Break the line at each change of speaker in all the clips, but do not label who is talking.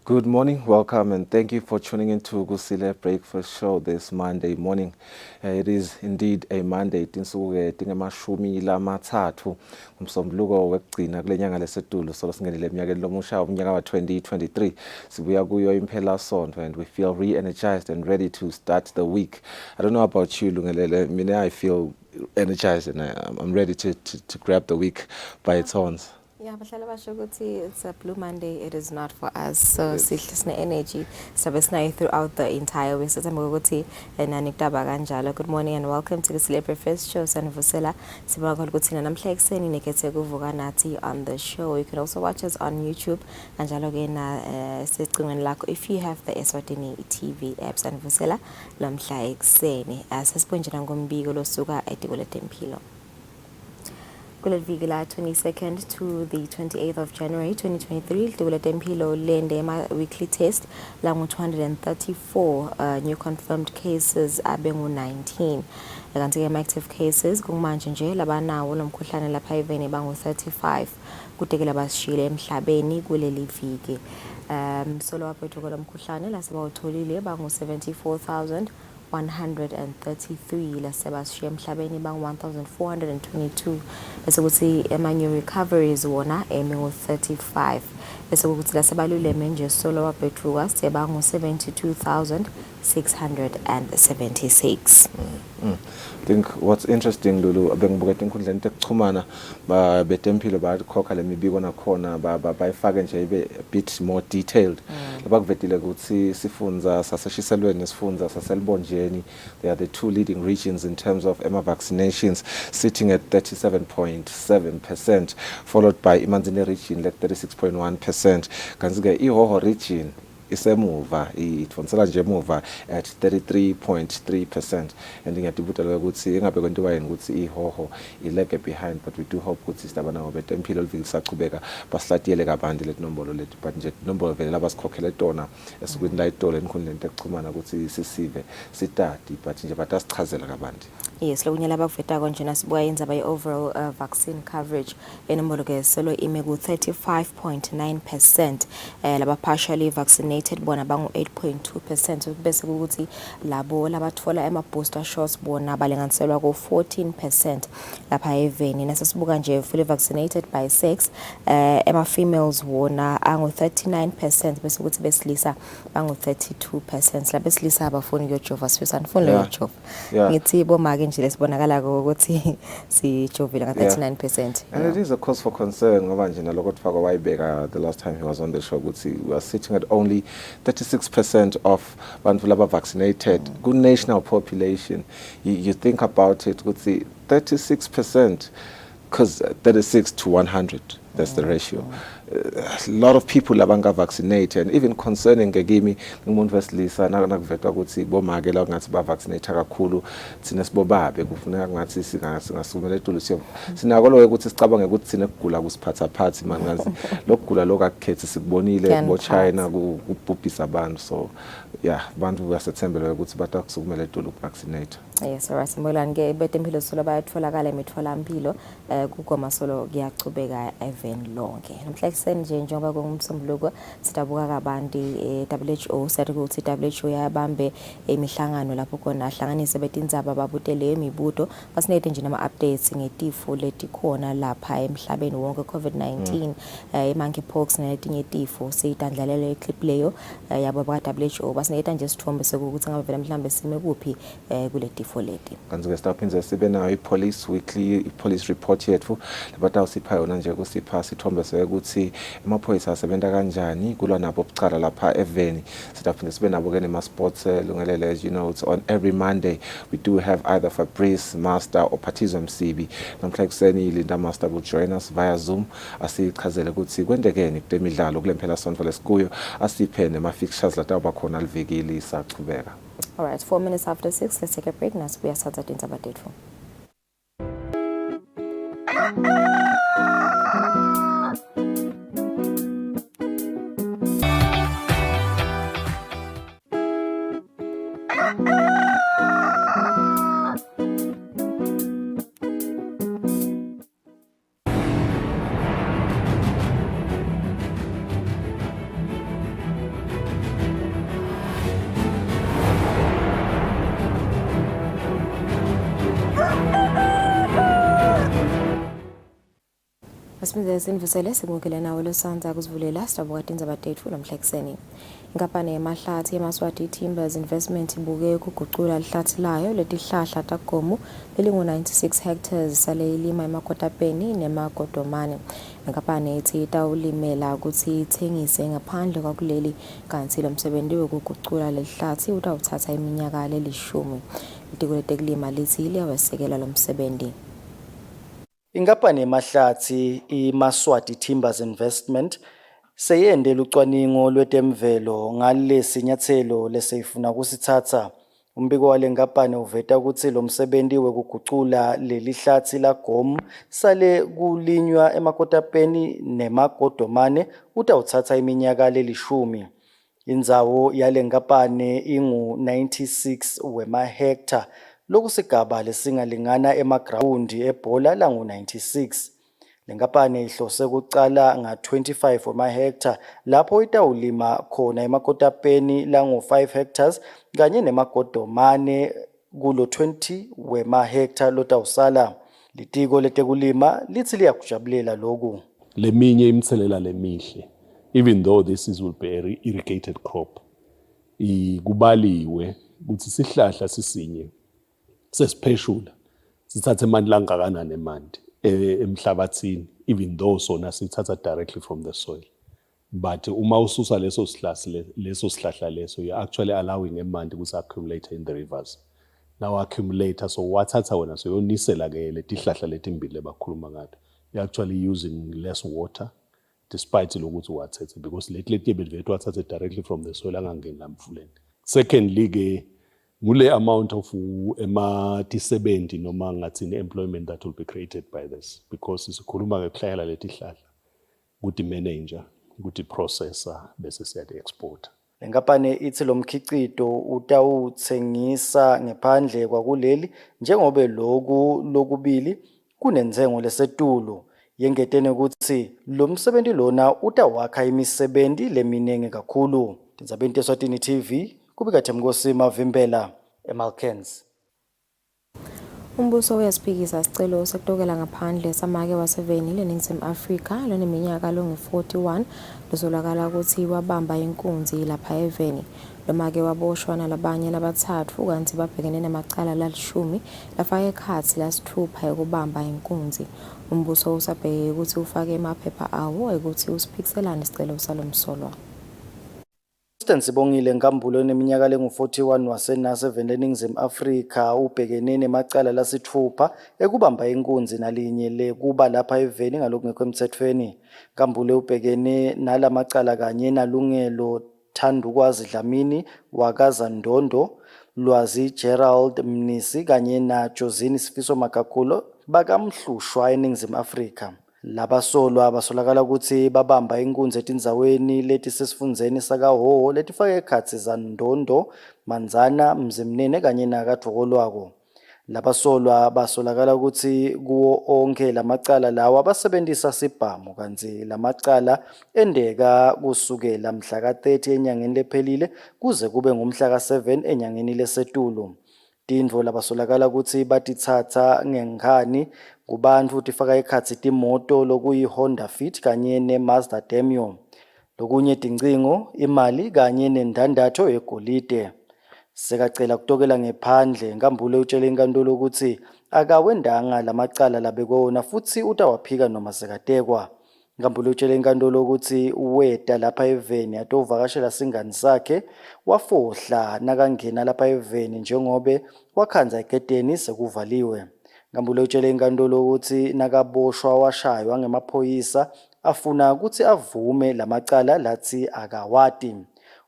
Good morning, welcome, and thank you for tuning in to Kusile Breakfast Show this Monday morning. It is indeed a Monday. Tinsuke tingemashumi lamathathu umsombuluko wekugcina kule nyanga lesedulo solo singenile eminyakeni lomusha umnyaka wa 2023. Sibuya kuyo imphela sonto and we feel re-energized and ready to start the week. I don't know about you, Lungelele. Mina, I feel energized and I'm ready to grab the week by its horns.
Yeah, bahlala basho ukuthi it's a Blue Monday. It is not for us. So sihle energy sabe sinayo throughout the entire week. Sithemba ukuthi nani kutaba kanjalo. Good morning and welcome to the Celebrity First Show sanivusela. Sibonga ukuthi namhla ekseni nekethe kuvuka nathi on the show. You can also watch us on YouTube kanjalo ke na sicingweni lakho if you have the Eswatini TV app sanivusela lamhla ekseni. Sesibonjena ngombiko losuka eTikole Tempilo. Kuleviki 22nd to the 28th of January 2023 Tikule Tempilo lende weekly test langu 234 new confirmed cases abengu 19 kanti ke active cases kumanje nje labanawo lomkhuhlane lapha eveni bangu 35 kutekela basishile emhlabeni kuleli viki solo waphethu kolomkhuhlane lasebawutholile bangu 74,133 lasebashiya emhlabeni bang 1422 bese kuthi emanyu recoveries wona emingu 35 bese kuthi lasebaluleme nje solo waphethuka sebangu 72,676.
I think what's interesting Lulu abengibuka inkundleni tekuchumana betempilo bakhokha lemibiko nakhona bayifake nje ibe a bit more detailed bakuvetile ukuthi sifunza saseshiselweni nesifunza saselibonjeni. They are the two leading regions in terms of vaccinations, sitting at 37.7%, followed by Imanzini region at 36.1%. Kanti ke iHoho region isemuva ithonsela nje emuva at 33.3%, and ngiyadibutela ukuthi engabe kwentiwa yini ukuthi iHoho ilege behind, but we do hope ukuthi sidabana ngoba betempilo liviki saqhubeka basihlatiyele kabanti letinombolo lethu, but nje inombolo vele labasikhokhele tona esukwini la itolo enkhundleni tekuchumana ukuthi sisive sitati, but nje batasichazela kabanti.
Yes, lo kunyala bakuveta konje nasibuya yenza by overall vaccine coverage enombolo ke solo ime ku 35.9%, laba partially vaccinated bona bangu 8.2%, bese ukuthi labo labathola ema booster shots bona balinganiselwa ku 14% lapha eveni. Nasesibuka nje fully vaccinated by sex ema females wona angu 39%, bese ukuthi besilisa bangu 32%. La besilisa abafuni ukujova sifisa nifuni ukujova ngithi bomake nje lesibonakala ukuthi sijovile nga 39%.
And it is a cause for concern ngoba nje naloko kufaka wayibeka the last time he was on the show ukuthi we are sitting at only 36% of bantu laba vaccinated good national population. You think about it ukuthi 36% because 36 to 100, that's the ratio. A lot of people abanga vaccinated, and even concerning ngekimi umuntu wesilisa nakuvetwa ukuthi bomake la ngathi ba vaccinate kakhulu thina sibobabe kufuneka ngathi singasumele etulu sinako lo ukuthi sicabange ukuthi thina kugula kusiphatha phathi mangazi lokugula lokakhethi sikubonile bo China kubhubhisa abantu, so yeah abantu basethembele ukuthi batakusumele etulu vaccinate.
Yes, alright. Simbonani ke betempilo solo bayatholakala emitholampilo kugoma solo kuyachubeka even lonke. Namhla nje njengoba kungumsombuluko sidabuka kabanti WHO sathi ukuthi WHO yabambe emihlangano lapho khona ahlanganise betindzaba babutele imibuto basinethe nje nama updates ngetifo letikhona lapha emhlabeni wonke COVID-19 monkeypox netinye tifo sitandlalele eclip leyo yabo ba WHO basinethe nje sithombe sokuthi ngabe vele mhlambe sime kuphi kule tifo leti.
Kanti ke staphinze sibe nayo ipolice weekly police report yethu labatha usipha yona nje kusipha sithombe sokuthi emaphoyisa asebenza kanjani kulwa nabo obucala lapha eveni. Sitaphinze sibe nabo ke nema sports lungelele, as you know, it's on every Monday we do have either Fabrice Master or Patizo Msibi. Namhla kuseni Linda Master will join us via Zoom asichazele ukuthi kwendekeni kutemidlalo kule mphela sonto lesikuyo, asiphe nema fixtures lata bakhona liviki saqhubeka.
All right, 4 minutes after 6, let's take a break. Nas we are started in Sabatetfu. Asimizele sinivusele simukele nawe losanza kuzivulela sitobokade indzaba tethu nomhlekuseni. Inkampani yemahlathi yeMaswati Timbers Investment ibuke ukugucula lihlathi layo letihlahla tagomu elingu-96 hectares sale ilima emakotapeni nemagodomane. Inkampani ithi itawulimela ukuthi ithengise ngaphandle kwakuleli kanti lo msebenzi wokugucula lelihlathi utawuthatha iminyaka lelishumi. Itiko letekulima lithi liyawesekela lo msebenzi.
Inkampani yemahlathi iMaswati Timbers Investment seyendele ucwaningo lwetemvelo ngalesi nyathelo lesifuna kusithatha. Umbiko wale nkampani uveta ukuthi lo msebenzi wokugucula leli hlathi la gom sale kulinywa emakotapeni nemagodomane utawuthatha iminyaka lelishumi. Indzawo yale nkampani ingu-96 wema-hectare lokusigaba lesingalingana emagrawundi ebhola langu-96. Le nkampani ihlose kucala nga-25 wema-hectare lapho itawulima khona emakotapeni langu-5 hectares kanye nemagodomane kulo 20 wema-hectare lotawusala. Litiko letekulima lithi liyakujabulela lokhu.
Leminye imithelela lemihle, even though this will be a irrigated crop, kubaliwe ukuthi sihlahla sisinye sesipheshula sithatha emanti langakanani emanti emhlabathini, even though sona sithatha directly from the soil. But uma ususa leso sihlahla leso, you're actually allowing emanti ukuthi accumulate in the rivers. Now accumulator, so wathatha wena so yonisela ke letihlahla letimbili bakhuluma ngato. You're actually using less water despite lokuthi wathethe, because leti bethu wathathe directly from the soil angangeni lamfuleni. Secondly ke ngule amount of ema-70 noma ngathini employment that will be created by this, because sikhuluma ngekuhlayela letihlahla ukuthi manager ukuthi processor bese siyadi-exporta.
Le nkampani ithi lo mkhicito utawuthengisa ngaphandle kwakuleli njengoba lokubili kunenzengo lesetulu. Yengetene ukuthi lo msebenzi lona utawakha imisebenzi leminenge kakhulu. Tindzabeni Eswatini TV kubika Themkosi Mavimbela eMalkens.
Umbuso uyasiphikisa sicelo sekutokela ngaphandle samake waseveni leNingizimu Afrika loneminyaka longu-41 losolakala ukuthi wabamba inkunzi lapha eveni. Lomake waboshwa nalabanye labathathu kanti babhekene namacala lalishumi lafaka ekhathi lasithupha yokubamba inkunzi. Umbuso usabheke ukuthi ufake emaphepha awo ukuthi usiphikiselane isicelo salomsolwa.
Sibongile Nkambulo oneminyaka lengu-41 wasenaseveni leNingizimu Afrika ubhekene nemacala lasithupha ekubamba inkunzi nalinye lekuba lapha eveni ngalokungekho emthethweni. Nkambulo ubhekene nalamacala kanye nalungelo Thandukwazi Dlamini wakazandondo, Lwazi Gerald Mnisi kanye na Josini Sifiso Makakulo bakamhlushwa eNingizimu Afrika. Labasolwa basolakala ukuthi babamba inkunzi etindzaweni leti sesifundzeni sakaHhohho letifake ekhatsi Zandondo, Manzana, Mzimnene kanye nakadvokolwako. Labasolwa basolakala ukuthi kuwo onke lamacala lawa basebenzisa sibhamu kanti lamacala endeka kusukela mhla ka-30 enyangeni lephelile kuze kube ngumhla ka-7 enyangeni lesetulu. Tindvo labasolakala ukuthi batithatha ngenkani kubantfu tifaka ekhatsi timoto lokuyi-Honda Fit kanye ne-Mazda Demio, lokunye tincingo, imali kanye nendandatho yegolide. Sekacela kutokela ngephandle. Nkambulo utshele inkantolo ukuthi akawendanga lamacala labekona futhi utawaphika noma sekatekwa. Nkambulo utshele inkantolo ukuthi uweta lapha eveni atovakashela singani sakhe wafohla nakangena lapha eveni njengobe wakhanza egedeni sekuvaliwe. Nkambulo utshele inkantolo ukuthi nakaboshwa washaywa ngemaphoyisa afuna ukuthi avume lamacala lathi akawati.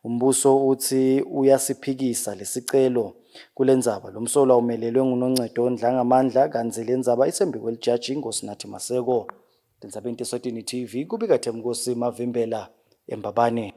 Umbuso uthi uyasiphikisa lesicelo. Kulendzaba lomsolwa umelelwe nguNoncedo Ndlangamandla kanti lendzaba isembi kwelijaji Nkosinathi Maseko. Tindzabeni Eswatini TV kubika Themkosi Mavimbela eMbabane.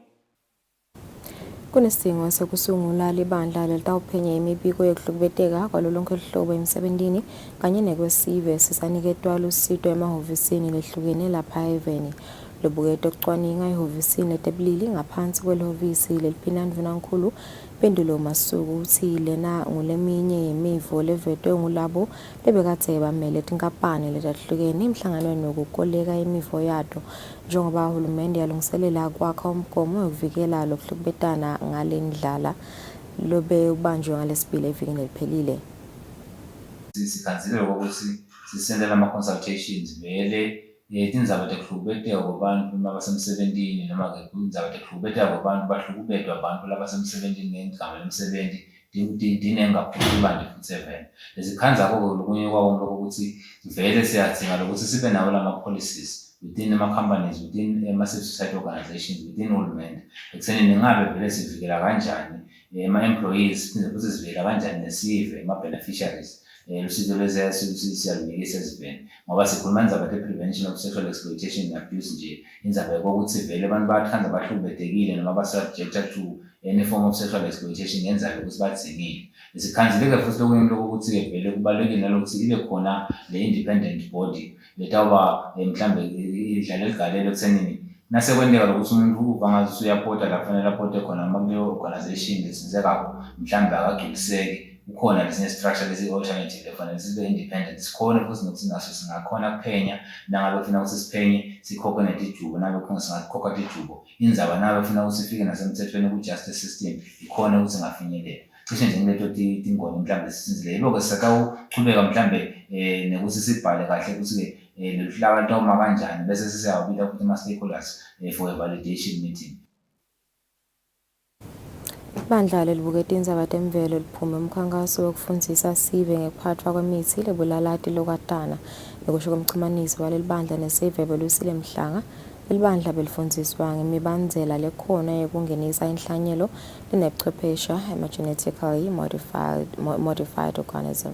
Kunesidingo sekusungula libandla litawuphenya imibiko yokuhlukubeteka kwalolonke uhlobo emsebentini kanye nekwesive sisaniketwa lusito emahhovisini lehlukene lapha eveni. Lobukete okucwaninga ehhovisini eTeblili ngaphansi kwelihhovisi leliphina Ndvunankhulu Pendulo Masuku uthi lena nguleminye yemivo levetwe ngulabo lebekade bamele tinkampani letahlukene emhlanganweni wokukoleka imivo yato njengoba uhulumende yalungiselela kwakha umgomo wokuvikela lokuhlukubetana ngalendlala lobe ubanjwe ngalesibili evikini eliphelile.
Sikhanzile ukuthi sisendela ama-consultations vele indzaba tekuhlukubeteka kwabantu abasemsebentini noma ke indzaba tekuhlukubeteka kwabantu bahlukubetwa abantu labasemsebentini ngegama lemsebenti dinengaphuli banje futhi evene. Lesikhanza-ko lokunye kwawonke ukuthi vele siyadzinga lokuthi sibe nawo lama-policies within ama-companies, within ama-civil society organizations, within uhulumende ekuthenini ngabe vele sivikela kanjani ama-employees phinde futhi sivikela kanjani nesive ama-beneficiaries lusizo lwesiyalumikisa eziveni ngoba sikhuluma indzaba prevention of sexual exploitation and abuse nje indzaba yokuthi vele abantu bayakhanza bahlukubetekile noma ba-subjected to any form of sexual exploitation ngenzaba ukuthi badzingile. Sikhanzile-ke futhi lokunye lokuthi-ke vele kubalulekile nalokuthi ibe khona le-independent body letawuba mhlambe idlala eligalelo ekuthenini nasekwenteka lokuthi umuntu uva ngathi usuyapota la kufanele apote khona noma kuleyo organization lesinzekako mhlambe akagculiseki ukhona lesinye structure lesi-alternative efanele sibe independent sikhona futhi nokuthi naso singakhona kuphenya nangabe kufuna ukuthi siphenye sikhokhe netijubo nabe khona singakhokha tijubo indzaba nabe kufuna ukuthi sifike nasemthethweni ku-justice system ikhona ukuthi singafinyelela cishe nje kuleto tingoni mhlambe sisinzile yibo-ke sisakawuchubeka mhlambe nekuthi sibhale kahle ukuthi-ke abantu awuma kanjani bese sisiyawabika futhi ama-stakeholders for a validation meeting.
Ibandla lelibukete indzaba temvelo liphume umkhankaso wokufundisa sive ngekuphathwa kwemithi lebulalati lokatana nekusho komchumanisi waleli bandla nesive belusile Mhlanga. Ilibandla belifundiswa ngemibandzela lekhona yokungenisa inhlanyelo linebuchwephesha genetically modified organism.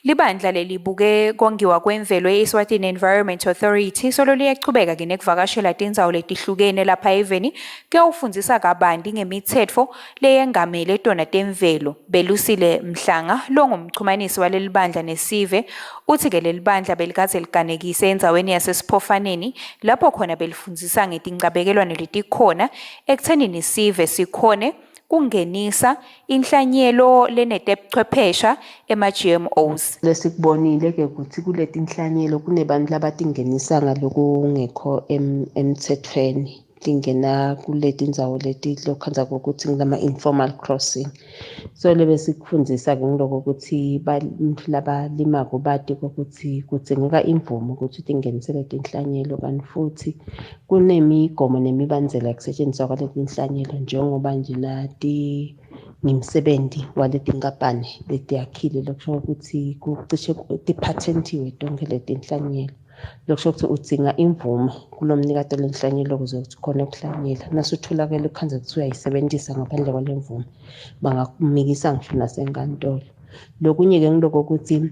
Libandla lelibuke kongiwa kwemvelo e-Eswatini Environment Authority solo liyachubeka ke nekuvakashela tindzawo letihlukene lapha eveni kuyawufundisa kabanti ngemitsetfo leyengamele tona temvelo. Belusile Mhlanga longumchumanisi waleli bandla nesive uthi ke leli bandla belikadze liganekise endzaweni yasesiphofaneni lapho khona belifundisa ngetincabekelo letikhona ekuthenini sive sikhone kungenisa inhlanyelo lenetebuchwephesha ema-GMOs.
Lesikubonile ke ukuthi kuleti inhlanyelo kunebantu labatingenisa ngalokungekho emthethweni lingena kuleti ndzawo leti lokhanza ukuthi ngilama-informal crossing. So lebe sikufundisa ke ngiloko ukuthi abantu labalimako bati ukuthi kudzingeka imvumo ukuthi tingenisele tinhlanyelo kanti futhi kunemigomo nemibandzela yokusetshenziswa kwaleti inhlanyelo njengoba nje lati ngimsebenzi waletinkampani letiyakhile lokusho ukuthi kucishe tipatentiwe tonke leti inhlanyelo. Lokusho ukuthi udzinga imvumo kulomnikati lenhlanyelo ukuze ukuthi khona ukuhlanyela nasutholakala ukhanza ukuthi uyayisebenzisa ngaphandle kwalemvumo bangakumikisa ngisho nasenkantolo. Lokunye-ke ngiloko ukuthi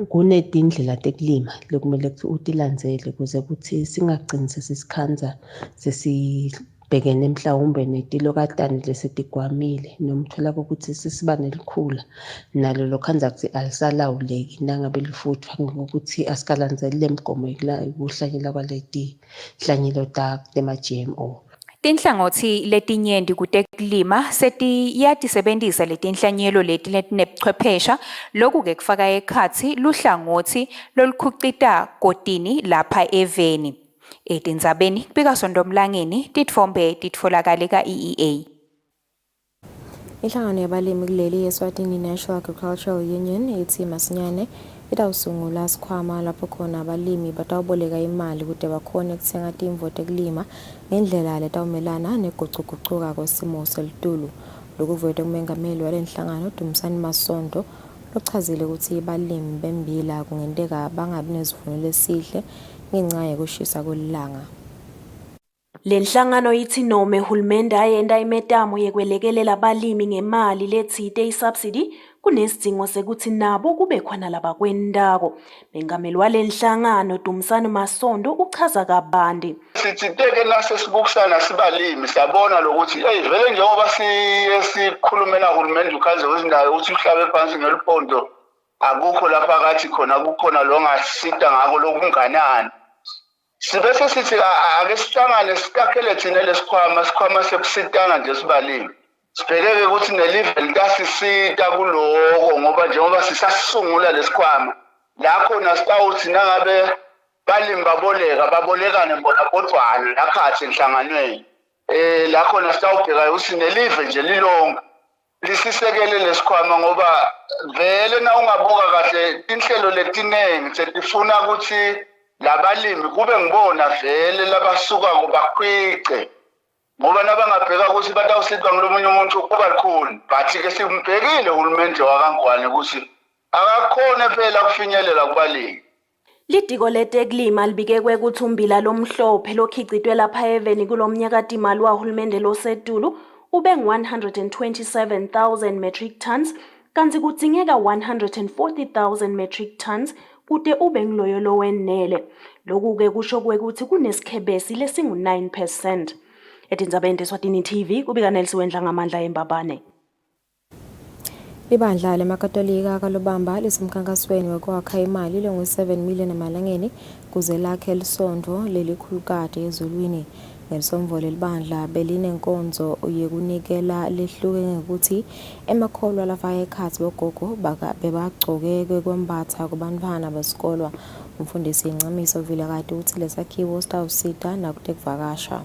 kunetindlela tekulima lekumele ukuthi utilandzele kuze ukuthi singagcini sesisikhanza sesibhekene mhlawumbe netilokatani lesetigwamile noma uthola ukuthi sesiba nelikhula nalo lokhanza ukuthi alisalawuleki nangabe lifuthwa ngokuthi asikalandzeli lemigomo yokuhlanyela kwaleti hlanyelo tema-GMO.
Tinhlangothi letinyenti kutekulima setiyatisebentisa letinhlanyelo leti letinebuchwephesha loku ke kufaka ekhatsi luhlangothi lolukhucita kotini lapha eveni. Etindzabeni kubika Sondomlangeni titfombe titfolakale ka-EEA.
Inhlangano yabalimi kuleli ye-Eswatini National Agricultural Union ithi masinyane itawusungula sikhwama lapho khona abalimi batawuboleka imali kude bakhone ukuthenga timvo tekulima ngendlela letawumelana negucugucuka kwesimo selitulu. Lokuvete kumengameli walenhlangano Dumisani Masondo lochazile ukuthi abalimi bembila kungenteka bangabi nesivuno esihle ngenxa yokushisa kwelilanga.
Lenhlangano ithi noma uhulumende ayenda imetamo yekwelekelela abalimi ngemali letsite isubsidy kunesidingo sekuthi nabo kube khona labakwendako. Mengameli walenhlangano Dumisani Masondo uchaza kabanti.
Sithinteke nasesibukusana sibalimi sabona lokuthi vele njengoba sikhulumela uhulumende ukhanze wezindawo ukuthi uhlabe phansi ngelipondo akukho lapha kathi khona kukhona longasita ngako lokunganani. Sibese sithi ake sihlangane sitakhele thina lesikhwama sekusitana nje sibalimi. Sibhekeke ukuthi ne-level kasisita kuloko ngoba njengoba sisasungula lesikhwama la khona sitawuthi nangabe balimi babolekane bona bodwana lakhathi enhlanganweni. La khona sitawubheka ukuthi ne-live nje lilonke lisisekele lesikhwama ngoba vele na ungabuka kahle inhlelo letinengi setifuna ukuthi labalimi kube ngibona vele labasuka bakhwice ngoba nabangabheka ukuthi batawusitwa ngulomunye umuntu kuba likhulu but-ke simbhekile uhulumende wakangwane ukuthi akakhona phela kufinyelela kubalimi.
Lidiko letekulima libikekwe ukuthi umbila lomhlophe lokhicitwe lapha eveni kulomnyaka timali wahulumende losetulu ube ngu-127,000 metric tons kanti kudzingeka 140,000 metric tons kude ube ngiloyo lowenele. Lokhu-ke kusho ukuthi kunesikhebesi lesingu-9%. Etindzabeni Eswatini TV kubika Nelsi Wendla ngamandla embabane.
Ibandla lemakatolika kalobamba lisemkhankasweni wokwakha imali lengu-7 million emalangeni kuze lakhe lisondvo lelikhulukade ezulwini. Ngelisomvo lelibandla belinenkonzo yekunikela lehluke ngokuthi emakholwa lafaka ekhatsi bogogo bebagcoke kwembatha kubantfwana besikolwa. Umfundisi Ncamiso Vilakati uthi lesakhiwo sitawusita nakutekuvakasha.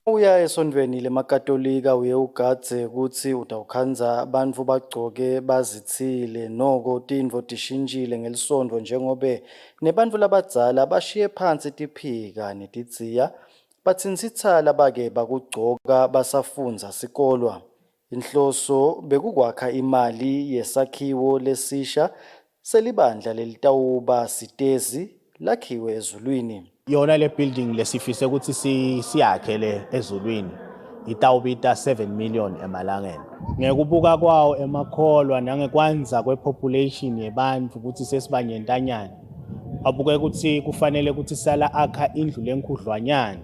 Uya esondweni lemakatolika uye ugadze ukuthi utawukhanza abantu bagcoke bazithile noko tintfo tishintshile ngelisondvo njengobe nebantfu labadzala bashiye phansi tiphika netidziya batsinsitsala bake bakugcoka basafundza sikolwa. Inhloso bekukwakha imali yesakhiwo lesisha selibandla lelitawuba sitezi lakhiwe ezulwini.
Yona le building lesifise ukuthi siyakhele ezulwini itawubita 7 million emalangeni. Ngekubuka kwawo emakholwa nangekwanza kwepopulation yebantu ukuthi sesibanyentanyana. Abuke ukuthi kufanele ukuthi sala akha indlu lenkhudlwanyana.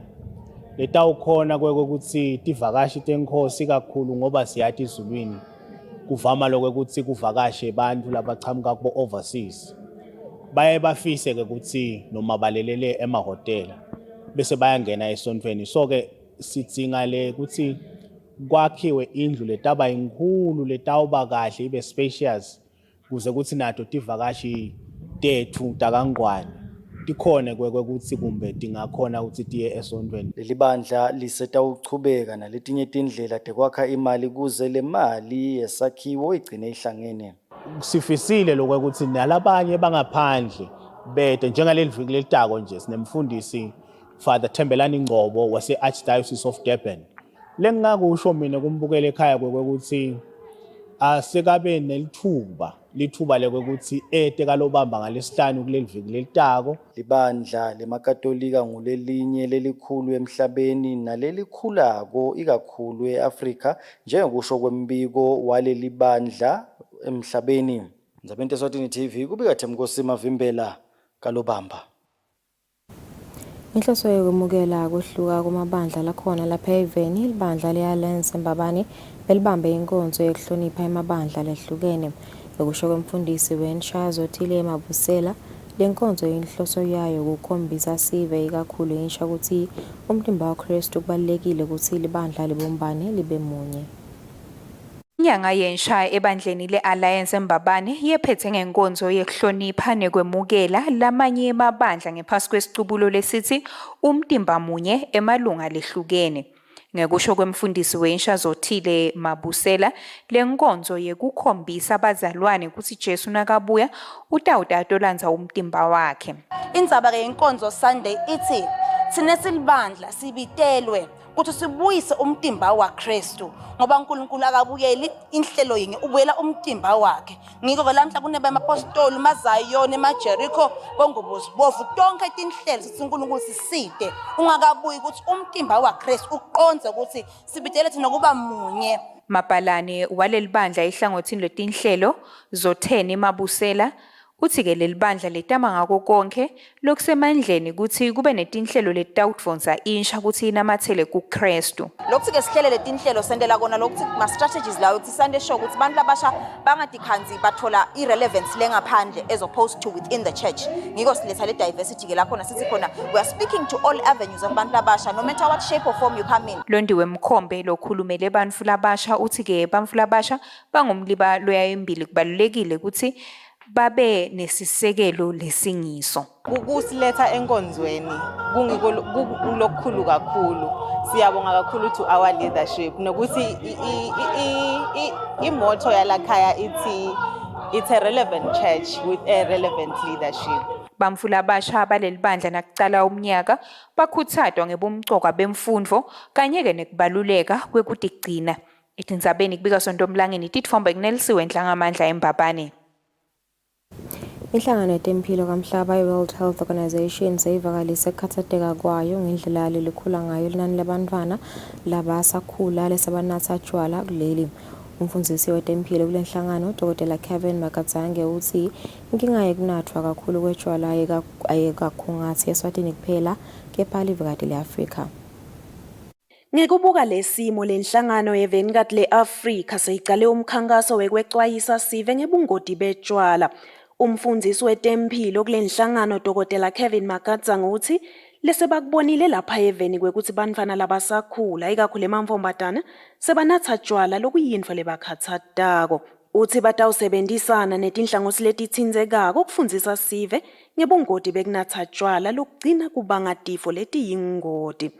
Letawukhona ukuthi tivakashi tenkhosi kakhulu ngoba siyathi izulwini. Kuvama lokuthi kuvakashe abantu labachamuka kubo overseas. Baye bafise ke ukuthi noma balelele emahotela bese bayangena esontweni. So ke sidzinga le ukuthi kwakhiwe indlu letaba inkulu letawuba kahle ibe spacious kuze ukuthi nato tivakashi tethu takangwane tikhone kwekuthi kumbe tingakhona ukuthi tiye esontweni.
Leli bandla lisetawuchubeka naletinye tindlela tekwakha imali kuze le mali yesakhiwo igcine ihlangene.
Sifisile lokuthi nalabanye bangaphandle bete njengaleli viki letako nje sinemfundisi Father Thembelani Ngcobo wase Archdiocese of Durban. Lengingakusho mina kumbukela ekhaya kwekuthi asekabe lithuba lekuthi ete kalobamba ngalesihlanu kuleli viki letako.
Libandla lemakatolika ngulelinye lelikhulu emhlabeni nalelikhulako ikakhulu eAfrika njengokusho kwembiko waleli bandla emhlabeni. Ndzabeni Eswatini TV kubika Themkosi Mavimbela kalobamba.
Inhloso yokumukela kuhluka kumabandla lakhona lapha eveni libandla le-Alliance embabane belibambe inkonzo yokuhlonipha emabandla lehlukene. Ngokusho kwemfundisi Eswatini Mabusela lenkonzo inhloso yayo kukhombisa sive ikakhulu insha ukuthi umtimba waKristu kubalekile ukuthi libandla libumbane libe munye.
Inyanga yensha ebandleni le-Alliance embabane yephethe ngenkonzo yekuhlonipha nekwemukela lamanye emabandla ngephasi kwesicubulo lesithi umtimba munye emalunga lehlukene. Ngekusho kwemfundisi Eswatini Mabusela lenkonzo yekukhombisa abazalwane ukuthi Jesu nakabuya utawutatolanza umtimba wakhe.
Indzaba ke inkonzo Sunday ithi sine silibandla sibitelwe ukuthi sibuyise umtimba waKristu ngoba uNkulunkulu akabuyeli inhlelo yinye ubuyela umtimba wakhe. Ngiko lamhla kuneba amapostoli mazayona emaJericho bongobozibovu tonke itinhlelo sithi uNkulunkulu siside ungakabuyi ukuthi umtimba waKristu uqonze ukuthi sibitele thina kuba munye.
Mapalane waleli bandla ihlangothini letinhlelo zotheni Mabusela Uthi-ke leli bandla letama ngako konke lokusemandleni ukuthi kube netinhlelo letawudvonsa insha ukuthi inamathele kuKristu.
Lokuthi-ke sihlele leti nhlelo sendela kona lokuthi ma-strategies lawo ukuthi sande show ukuthi bantu labasha bangadikhanzi bathola irrelevance lengaphandle as opposed to within the church. Ngiko siletha le diversity-ke lakhona sithi khona we are speaking to all avenues of bantu labasha no matter what shape or form you come in.
Londiwe Mkhombe lokhulumele bantfu labasha uthi-ke bantfu labasha bangumliba loyayembili kubalulekile ukuthi babe nesisekelo lesingiso.
Ukusiletha enkonzweni kungiko lokukhulu kakhulu. Siyabonga kakhulu to our leadership nokuthi imotto yalakhaya ithi it's a relevant church with a relevant leadership.
Bamfu labasha baleli bandla nakucala umnyaka bakhuthathwa ngebumcoka bemfundvo kanye-ke nekubaluleka kwekutigcina. Etindzabeni kubika Sontomlangeni titfombe kunelisiwe Nhlangamandla eMbabane.
Inhlangano yetempilo kamhlaba i-World Health Organization seyivakalise ukukhathazeka kwayo ngendlela likhula ngayo linani labantwana labasakhula lesabanatha tshwala kuleli. Umfundisi wetempilo kule nhlangano Dr. Kevin Makatsange uthi inkinga yokunathwa kakhulu kwetshwala ayikakhungathi Eswatini kuphela kepha livekati le-Afrika.
Ngekubuka lesimo lenhlangano yeVenkat le-Afrika seyicale umkhankaso wekwexwayisa sive ngebungoti betshwala. Umfundisi wetempilo kule nhlangano Dr. Kevin Makatsange uthi lese bakubonile lapha eveni kwekuthi bantfwana labasakhula ikakhulu emamfombatana sebanatha tshwala lokuyintfo lebakhathatako. Uthi batawusebenzisana netinhlangosi letitsindzekako ukufundisa sive ngebungoti bekunatha tshwala lokugcina kubanga tifo letiyingoti.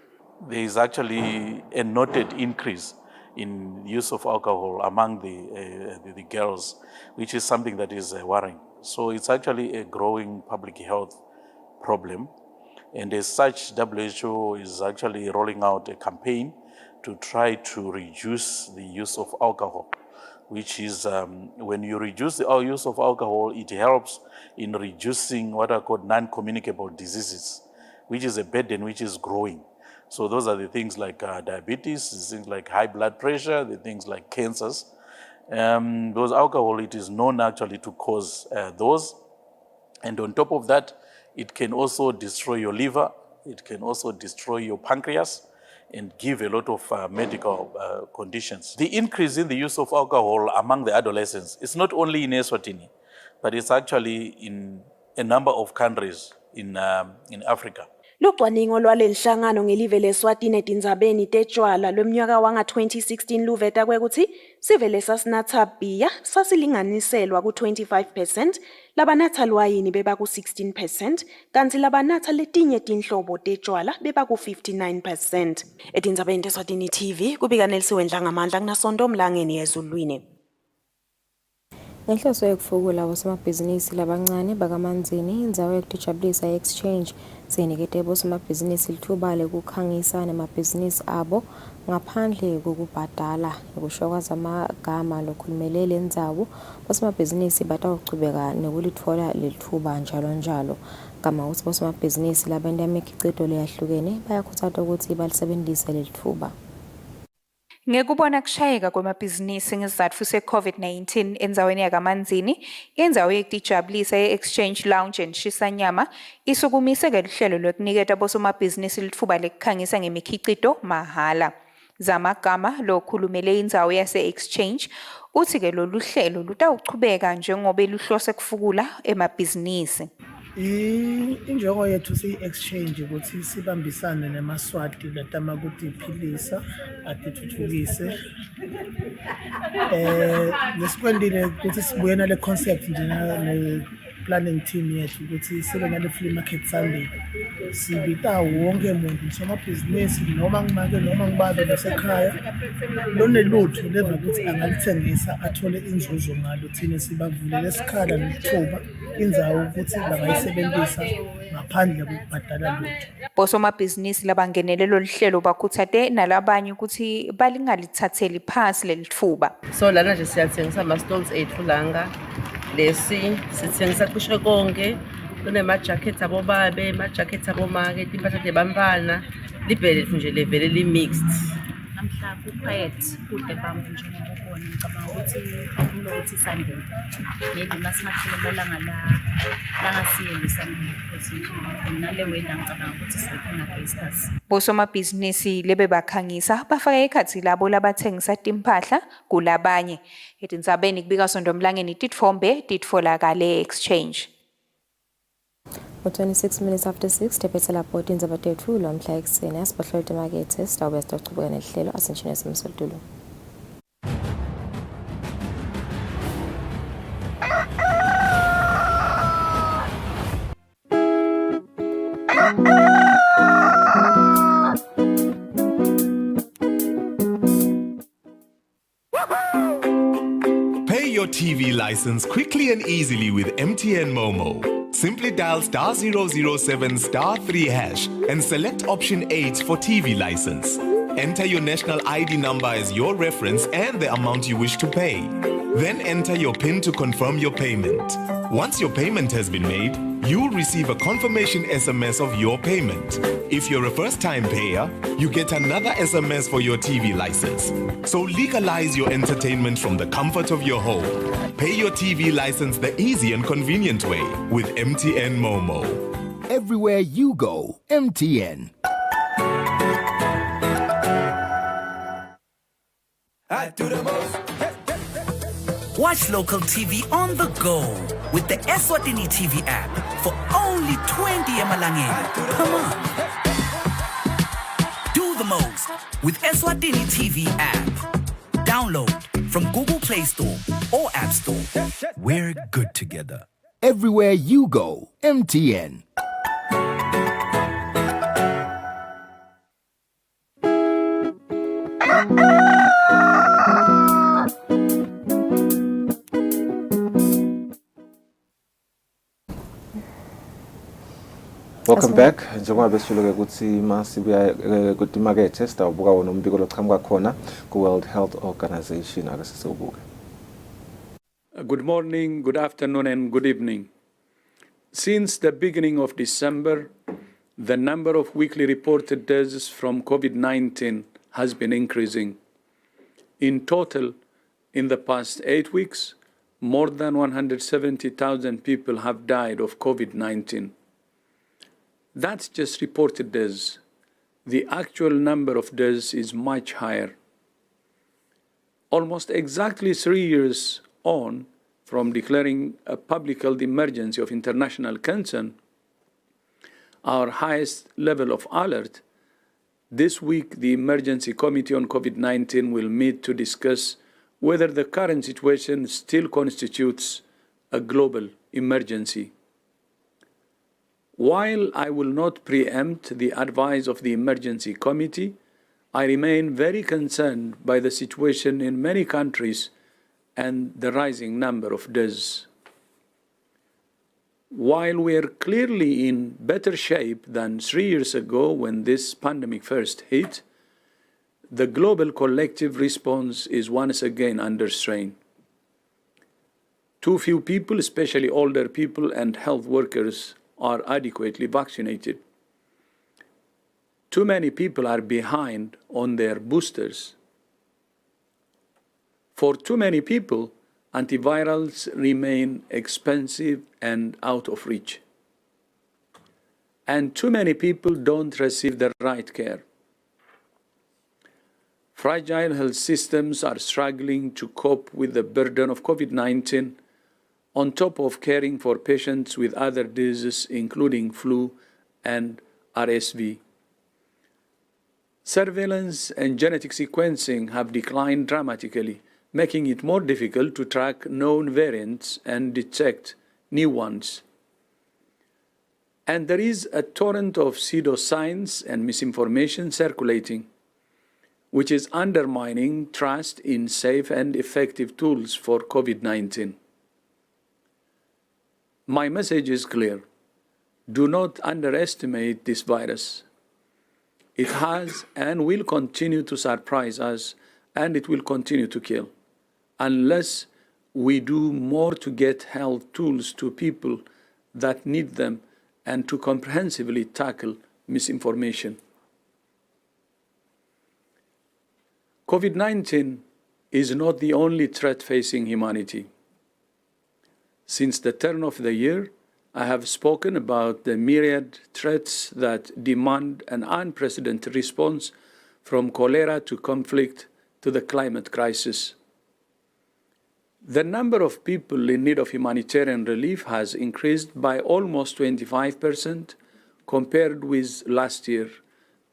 There is actually a noted increase in use of alcohol among the girls, which is something that is worrying. So it's actually a growing public health problem. And as such, WHO is actually rolling out a campaign to try to reduce the use of alcohol, which is when you reduce the use of alcohol, it helps in reducing what are called non-communicable diseases, which is a burden which is growing. So those are the things like diabetes, things like high blood pressure, the things like cancers. Because alcohol, it is known actually to cause those. And on top of that, it can also destroy your liver, it can also destroy your pancreas and give a lot of medical conditions. The increase in the use of alcohol among the adolescents is not only in Eswatini, but it's actually in a number of countries in Africa.
Lucwaningo lwalenhlangano ngelive leSwatini etindzabeni tetshwala lwemnyaka wanga-2016 luveta kwekuthi sivele sasinatha bhiya sasilinganiselwa ku-25%, labanatha lwayini beba ku-16%, kanti labanatha letinye tinhlobo tetshwala beba ku-59%. Etindzabeni teSwatini TV kubika Nelisiwe Nhlangamandla kunasontomlangeni ezulwini.
Ngenhloso yokufukula bosomabhizinisi labancane bakamanzini indzawo yokujabulisa i-exchange sinikete bosomabhizinisi lithuba lekukhangisa nemabhizinisi abo ngaphandle kokubhadala. Ukushokaza amagama lokhulumele lendzawo bosomabhizinisi batawuchubeka nekulitfola lithuba njalo njalo. Kama uthi bosomabhizinisi labenta imikhiqido leyahlukene bayakhuthazwa ukuthi balisebenzise lelithuba.
Ngekubona kushayeka kwemabhizinisi ngesizatfu se-COVID-19 endzaweni yakamanzini, indzawo yekutijabulisa ye-Exchange Lounge and Shisanyama isukumise-ke luhlelo lwekuniketa bosomabhizinisi litfuba lekukhangisa ngemikhicido mahala. Zamagama lokhulumele indzawo yase-Exchange uthi-ke lolu hlelo lutawuchubeka njengoba luhlose kufukula emabhizinisi.
Injongo yethu siyi-exchange ukuthi sibambisane nemaswati latama ukuthi iphilisa atithuthukise. Lesikwendile ukuthi sibuye nale concept nje ne-planning team yethu ukuthi sibe nale flea market Sunday. Sibita wonke umuntu somabhizinisi noma ngimake noma ngibabe nasekhaya lonelutho leva ukuthi angalithengisa athole inzuzo ngalo thina sibavulele isikhala nethuba indzawo ukuthi bangayisebenzisa ngaphandle kokubhadala lutho.
Bosomabhizinisi labangenele lolu hlelo bakhuthate nalabanye ukuthi balingalithatheli phansi leli thuba.
So lana nje siyathengisa ama-stalls ethu langa lesi sithengisa kusho konke kunema-jacket abobabe, ama-jacket abomake, impahla zabantwana libhele lethu nje levele li-mixed.
namhla ku-quiet kude bambu njengoba ubona ngicabanga ukuthi kunokuthi Sunday maybe masingathile amalanga langasiyeli Sunday because nale weather ngicabanga ukuthi sizokhona Christmas.
Bosomabhizinisi lebe bakhangisa bafake ikhathi labo labathengisa timpahla kulabanye. Etindzabeni kubika Sondomlangeni titfombe titfolakale exchange.
26 minutes after 6 tebetsela bhodi indzaba tethu lomhla ekuseni asibahlola emakethe sitawube sitachubeka nehlelo asintshine esimsoldulo.
Pay your TV license quickly and easily with MTN Momo. Simply dial *007 *3 hash and select option 8 for TV license. Enter your national ID number as your reference and the amount you wish to pay. Then enter your PIN to confirm your payment. Once your payment has been made, you'll receive a confirmation SMS of your payment. If you're a first-time payer, you get another SMS for your TV license. So legalize your entertainment from the comfort of your home. Pay your TV license the easy and convenient way with MTN Momo.
Everywhere you go, MTN.
I do the most. Watch local TV on the go with the Eswatini TV app for only 20 emalangeni per month. Do the most with Eswatini TV app. Download from Google Play Store or App Store. We're good together.
Everywhere you go, MTN.
Welcome back. Njengoba besifike ukuthi masibuya kuti market sitawubuka wona umbiko loqhamuka khona ku World Health Organization ake sisibuke.
Good morning, good afternoon and good evening. Since the beginning of December, the number of weekly reported deaths from COVID-19 has been increasing. In total, in the past 8 weeks, more than 170,000 people have died of COVID-19. That's just reported deaths. The actual number of deaths is much higher. Almost exactly 3 years on from declaring a public health emergency of international concern, our highest level of alert, this week the Emergency Committee on COVID-19 will meet to discuss whether the current situation still constitutes a global emergency. While I will not preempt the advice of the Emergency Committee, I remain very concerned by the situation in many countries and the rising number of deaths. While we are clearly in better shape than 3 years ago when this pandemic first hit, the global collective response is once again under strain. Too few people, especially older people and health workers, are adequately vaccinated. Too many people are behind on their boosters. For too many people, antivirals remain expensive and out of reach. And too many people don't receive the right care. Fragile health systems are struggling to cope with the burden of COVID-19 on top of caring for patients with other diseases, including flu and RSV. Surveillance and genetic sequencing have declined dramatically, making it more difficult to track known variants and detect new ones. And there is a torrent of pseudoscience and misinformation circulating, which is undermining trust in safe and effective tools for COVID-19. My message is clear. Do not underestimate this virus. It has and will continue to surprise us, and it will continue to kill, unless we do more to get health tools to people that need them and to comprehensively tackle misinformation. COVID-19 is not the only threat facing humanity. Since the turn of the year, I have spoken about the myriad threats that demand an unprecedented response, from cholera to conflict to the climate crisis. The number of people in need of humanitarian relief has increased by almost 25% compared with last year,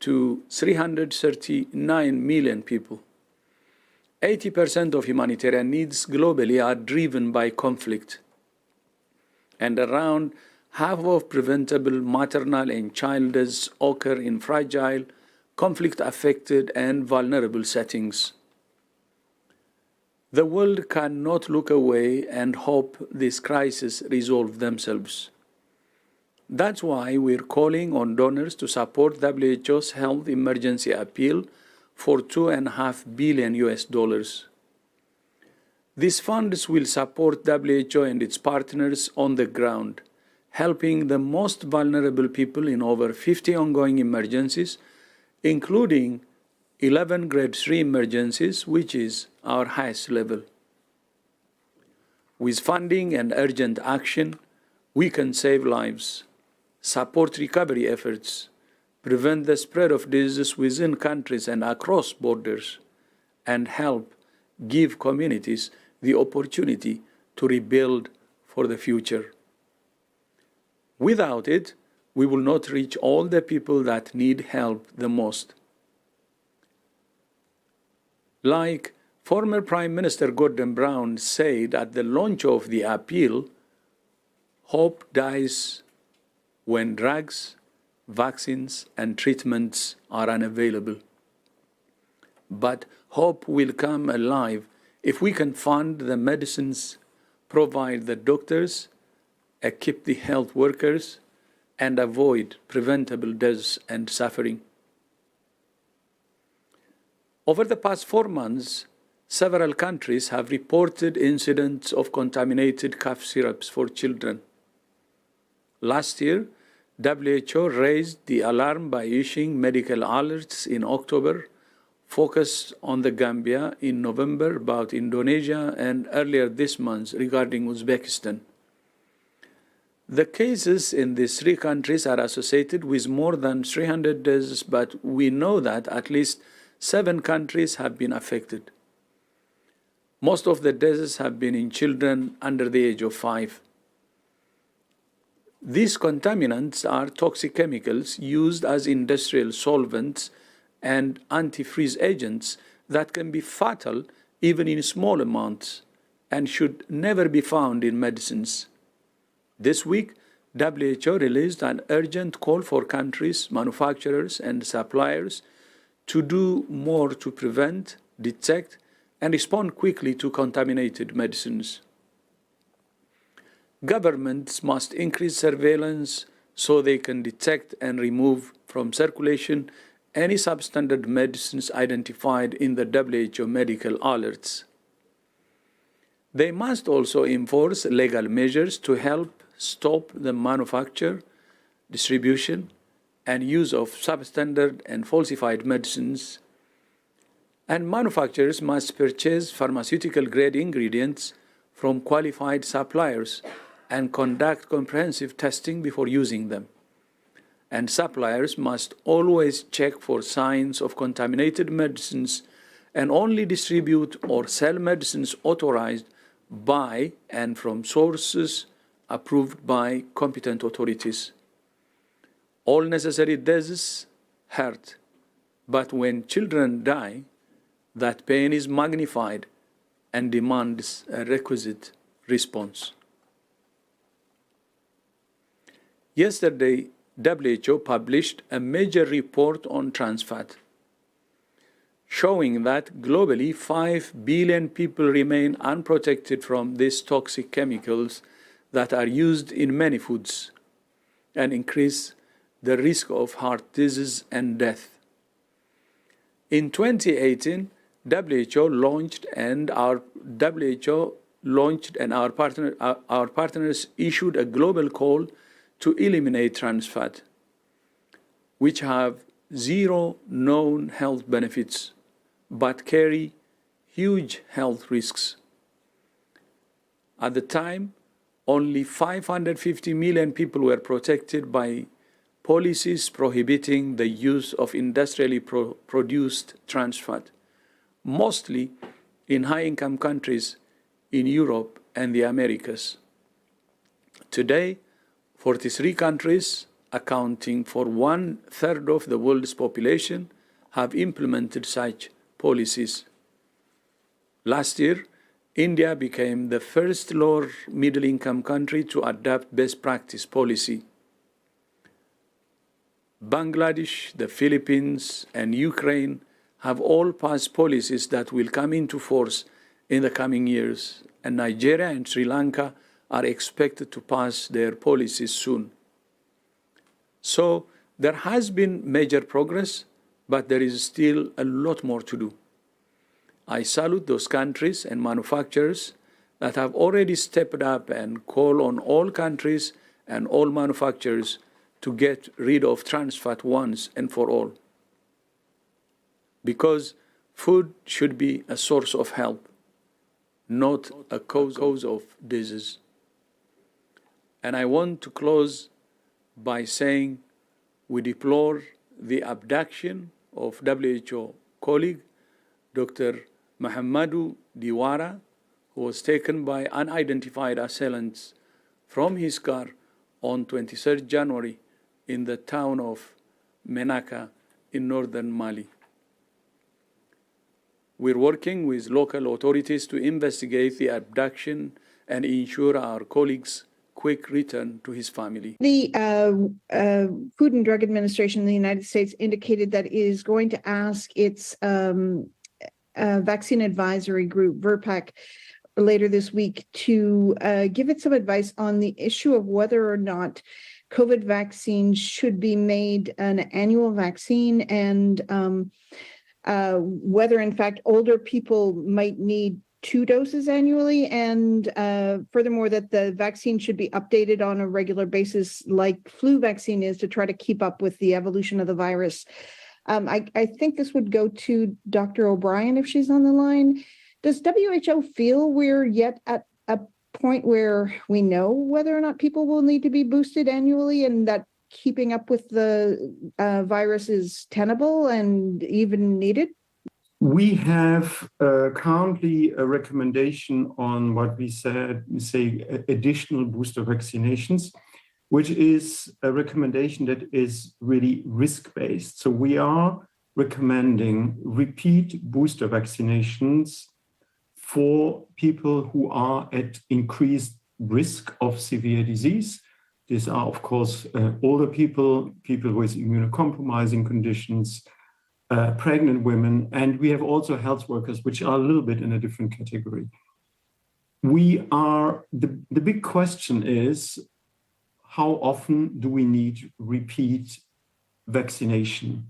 to 339 million people. 80% of humanitarian needs globally are driven by conflict, and around half of preventable maternal and child deaths occur in fragile, conflict-affected and vulnerable settings. The world cannot look away and hope these crises resolve themselves. That's why we're calling on donors to support WHO's health emergency appeal for $2.5 billion. These funds will support WHO and its partners on the ground, helping the most vulnerable people in over 50 ongoing emergencies, including 11 grade 3 emergencies, which is our highest level. With funding and urgent action, we can save lives, support recovery efforts, prevent the spread of diseases within countries and across borders, and help give communities the opportunity to rebuild for the future. Without it, we will not reach all the people that need help the most. Like former Prime Minister Gordon Brown said at the launch of the appeal, hope dies when drugs, vaccines, and treatments are unavailable. But hope will come alive if we can fund the medicines, provide the doctors, equip the health workers, and avoid preventable deaths and suffering. Over the past 4 months, several countries have reported incidents of contaminated cough syrups for children. Last year, WHO raised the alarm by issuing medical alerts in October, focused on the Gambia in November, about Indonesia, and earlier this month regarding Uzbekistan. The cases in these 3 countries are associated with more than 300 deaths, but we know that at least 7 countries have been affected. Most of the deaths have been in children under the age of 5. These contaminants are toxic chemicals used as industrial solvents and antifreeze agents that can be fatal even in small amounts and should never be found in medicines. This week, WHO released an urgent call for countries, manufacturers, and suppliers to do more to prevent, detect, and respond quickly to contaminated medicines. Governments must increase surveillance so they can detect and remove from circulation any substandard medicines identified in the WHO medical alerts. They must also enforce legal measures to help stop the manufacture, distribution, and use of substandard and falsified medicines. And manufacturers must purchase pharmaceutical-grade ingredients from qualified suppliers and conduct comprehensive testing before using them. And suppliers must always check for signs of contaminated medicines and only distribute or sell medicines authorized by and from sources approved by competent authorities. All necessary deaths hurt, but when children die, that pain is magnified and demands a requisite response. Yesterday, WHO published a major report on trans fat, showing that globally 5 billion people remain unprotected from these toxic chemicals that are used in many foods and increase the risk of heart disease and death. In 2018, WHO launched and our partners issued a global call to eliminate trans fat, which have 0 known health benefits, but carry huge health risks. At the time, only 550 million people were protected by policies prohibiting the use of industrially produced trans fat, mostly in high-income countries in Europe and the Americas. Today, 43 countries, accounting for 1/3 of the world's population, have implemented such policies. Last year, India became the first lower middle-income country to adopt best practice policy. Bangladesh, the Philippines, and Ukraine have all passed policies that will come into force in the coming years, and Nigeria and Sri Lanka are expected to pass their policies soon. So there has been major progress, but there is still a lot more to do. I salute those countries and manufacturers that have already stepped up and call on all countries and all manufacturers to get rid of trans fat once and for all. Because food should be a source of health, not a cause of disease. And I want to close by saying we deplore the abduction of WHO colleague, Dr. Mahamadou Diawara, who was taken by unidentified assailants from his car on 23rd January in the town of Menaka in northern Mali. We're working with local authorities to investigate the abduction and ensure our colleagues' quick return to his family.
The Food and Drug Administration in the United States indicated that it is going to ask its vaccine advisory group, VRBPAC, later this week to give it some advice on the issue of whether or not COVID vaccine should be made an annual vaccine, and whether, in fact, older people might need 2 doses annually, and furthermore, that the vaccine should be updated on a regular basis like flu vaccine is to try to keep up with the evolution of the virus. I think this would go to Dr. O'Brien if she's on the line. Does WHO feel we're yet at a point where we know whether or not people will need to be boosted annually, and that keeping up with the virus is tenable and even needed?
We have currently a recommendation on what we say additional booster vaccinations, which is a recommendation that is really risk-based. So we are recommending repeat booster vaccinations for people who are at increased risk of severe disease. These are, of course, older people, people with immunocompromising conditions, pregnant women, and we have also health workers, which are a little bit in a different category. The big question is, how often do we need repeat vaccination?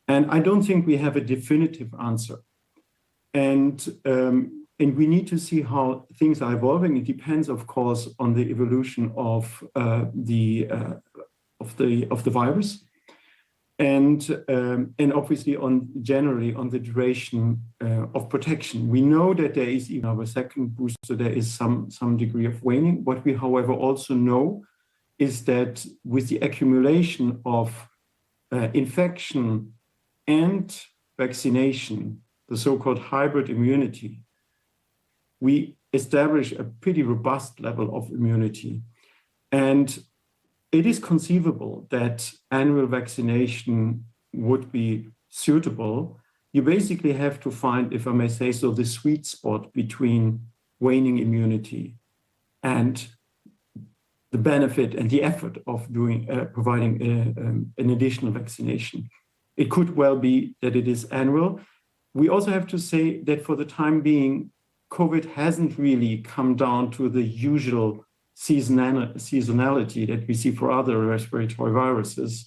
And I don't think we have a definitive answer. And we need to see how things are evolving. It depends, of course, on the evolution of the virus, and obviously generally on the duration of protection. We know that there is, even with a second booster, there is some degree of waning. What we, however, also know is that with the accumulation of infection and vaccination, the so-called hybrid immunity, we establish a pretty robust level of immunity. And it is conceivable that annual vaccination would be suitable. You basically have to find, if I may say so, the sweet spot between waning immunity and the benefit and the effort of providing an additional vaccination. It could well be that it is annual. We also have to say that for the time being, COVID hasn't really come down to the usual seasonality that we see for other respiratory viruses.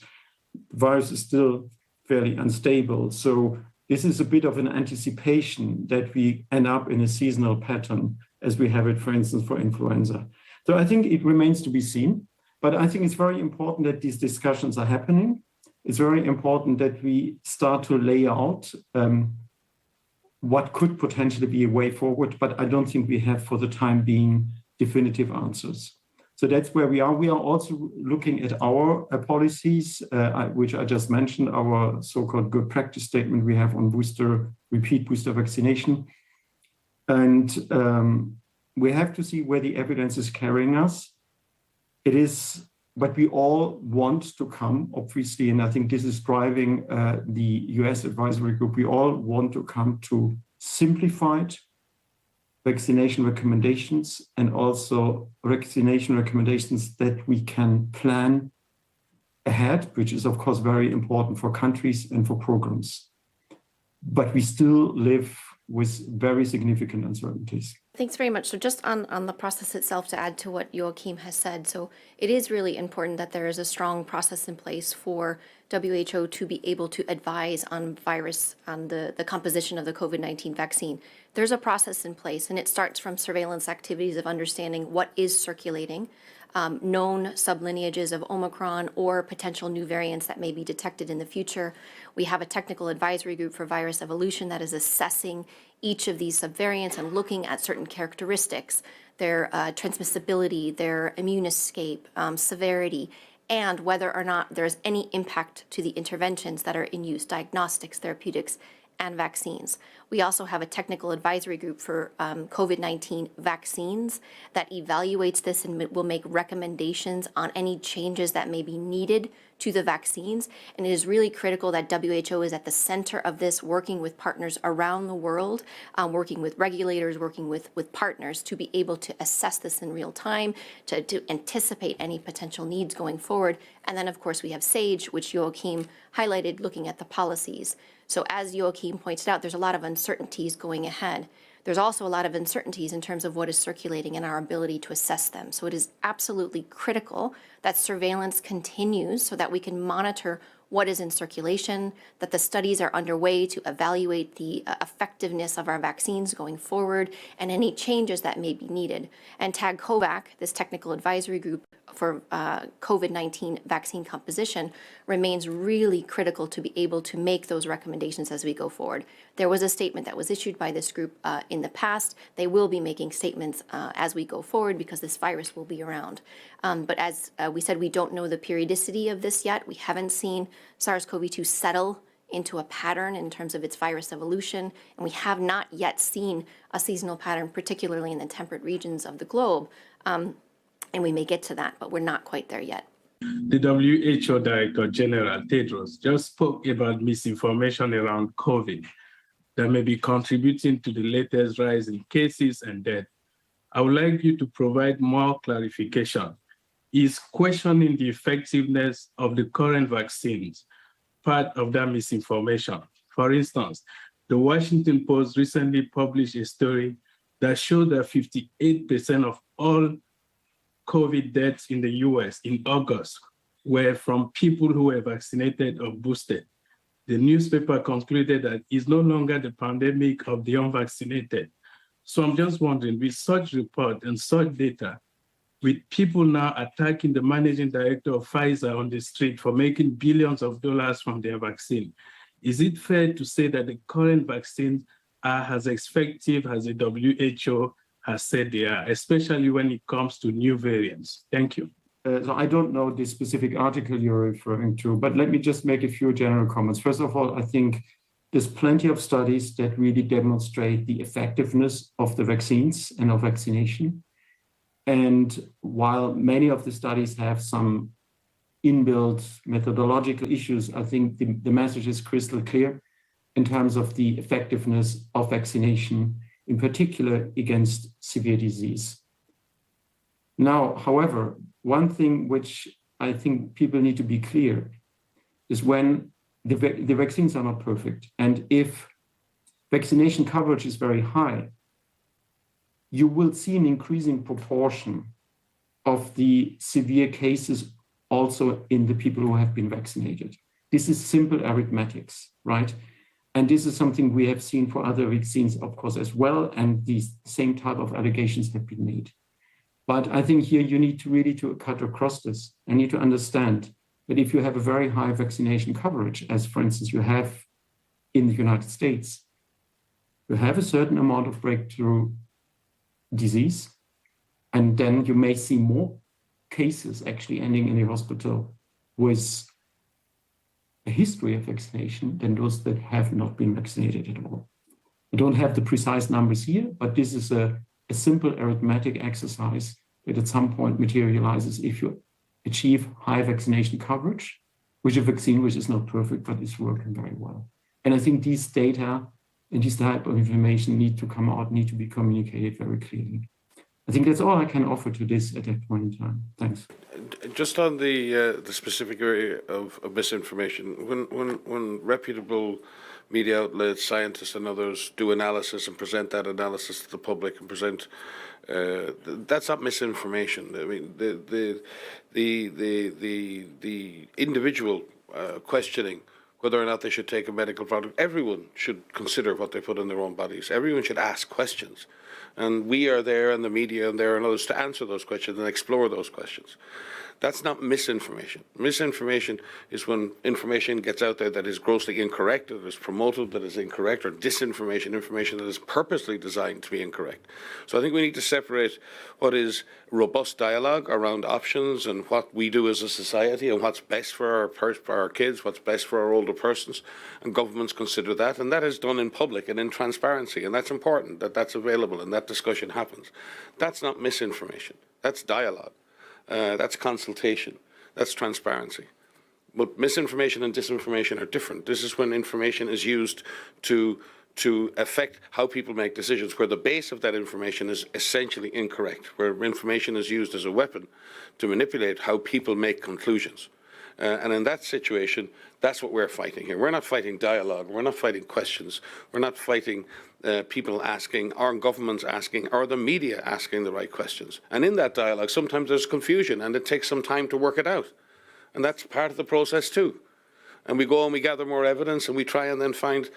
The virus is still fairly unstable. So this is a bit of an anticipation that we end up in a seasonal pattern as we have it, for instance, for influenza. So I think it remains to be seen, but I think it's very important that these discussions are happening. It's very important that we start to lay out what could potentially be a way forward, but I don't think we have for the time being definitive answers. So that's where we are. We are also looking at our policies, which I just mentioned, our so-called good practice statement we have on repeat booster vaccination. And we have to see where the evidence is carrying us. It is, but we all want to come, obviously, and I think this is driving the US advisory group. We all want to come to simplified vaccination recommendations and also vaccination recommendations that we can plan ahead, which is of course very important for countries and for programs. But we still live with very significant uncertainties.
Thanks very much. So just on the process itself, to add to what Joachim has said, so it is really important that there is a strong process in place for WHO to be able to advise on the composition of the COVID-19 vaccine. There's a process in place, and it starts from surveillance activities of understanding what is circulating, known sublineages of Omicron or potential new variants that may be detected in the future. We have a technical advisory group for virus evolution that is assessing each of these subvariants and looking at certain characteristics, their transmissibility, their immune escape, severity, and whether or not there's any impact to the interventions that are in use, diagnostics, therapeutics, and vaccines. We also have a technical advisory group for COVID-19 vaccines that evaluates this and will make recommendations on any changes that may be needed to the vaccines. And it is really critical that WHO is at the center of this, working with partners around the world, working with regulators, working with partners to be able to assess this in real time, to anticipate any potential needs going forward. And then, of course, we have SAGE, which Joachim highlighted, looking at the policies. So as Joachim pointed out, there's a lot of uncertainties going ahead. There's also a lot of uncertainties in terms of what is circulating and our ability to assess them. So it is absolutely critical that surveillance continues so that we can monitor what is in circulation, that the studies are underway to evaluate the effectiveness of our vaccines going forward and any changes that may be needed. And TAG COVAC, this technical advisory group for COVID-19 vaccine composition, remains really critical to be able to make those recommendations as we go forward. There was a statement that was issued by this group in the past. They will be making statements as we go forward because this virus will be around. But as we said, we don't know the periodicity of this yet. We haven't seen SARS-CoV-2 settle into a pattern in terms of its virus evolution, and we have not yet seen a seasonal pattern, particularly in the temperate regions of the globe. And we may get to that, but we're not quite there yet.
The WHO Director General Tedros just spoke about misinformation around COVID that may be contributing to the latest rise in cases and death. I would like you to provide more clarification. Is questioning the effectiveness of the current vaccines part of that misinformation? For instance, the Washington Post recently published a story that showed that 58% of all COVID deaths in the US in August were from people who were vaccinated or boosted. The newspaper concluded that it's no longer the pandemic of the unvaccinated. So I'm just wondering, with such report and such data, with people now attacking the managing director of Pfizer on the street for making billions of dollars from their vaccine, is it fair to say that the current vaccines are as effective as the WHO has said they are, especially when it comes to new variants? Thank you.
So I don't know the specific article you're referring to, but let me just make a few general comments. First of all, I think there's plenty of studies that really demonstrate the effectiveness of the vaccines and of vaccination. And while many of the studies have some inbuilt methodological issues, I think the message is crystal clear in terms of the effectiveness of vaccination, in particular against severe disease. Now, however, one thing which I think people need to be clear is when the vaccines are not perfect, and if vaccination coverage is very high, you will see an increasing proportion of the severe cases also in the people who have been vaccinated. This is simple arithmetics, right? And this is something we have seen for other vaccines, of course, as well. And these same type of allegations have been made. But I think here you need to really cut across this. I need to understand that if you have a very high vaccination coverage, as for instance you have in the United States, You have a certain amount of breakthrough disease, and then you may see more cases actually ending in the hospital with a history of vaccination than those that have not been vaccinated at all. I don't have the precise numbers here, but this is a simple arithmetic exercise that at some point materializes if you achieve high vaccination coverage, which a vaccine which is not perfect, but is working very well. And I think these data and this type of information need to come out, need to be communicated very clearly. I think that's all I can offer to this at that point in time. Thanks.
Just on the specific area of misinformation, when reputable media outlets, scientists, and others do analysis and present that analysis to the public and present, that's not misinformation. I mean, the individual questioning whether or not they should take a medical product, everyone should consider what they put in their own bodies. Everyone should ask questions. And we are there, and the media and there and others, to answer those questions and explore those questions. That's not misinformation. Misinformation is when information gets out there that is grossly incorrect, or is promoted that is incorrect, or disinformation, information that is purposely designed to be incorrect. So I think we need to separate what is robust dialogue around options and what we do as a society and what's best for our kids, what's best for our older persons, and governments consider that, and that is done in public and in transparency, and that's important that that's available and that discussion happens. That's not misinformation. That's dialogue. That's consultation. That's transparency. But misinformation and disinformation are different. This is when information is used to affect how people make decisions, where the base of that information is essentially incorrect, where information is used as a weapon to manipulate how people make conclusions. And in that situation, that's what we're fighting here. We're not fighting dialogue. We're not fighting questions. We're not fighting people asking, or governments asking, or the media asking the right questions. And in that dialogue, sometimes there's confusion, and it takes some time to work it out. And that's part of the process too. And we go and we gather more evidence, and we try and then find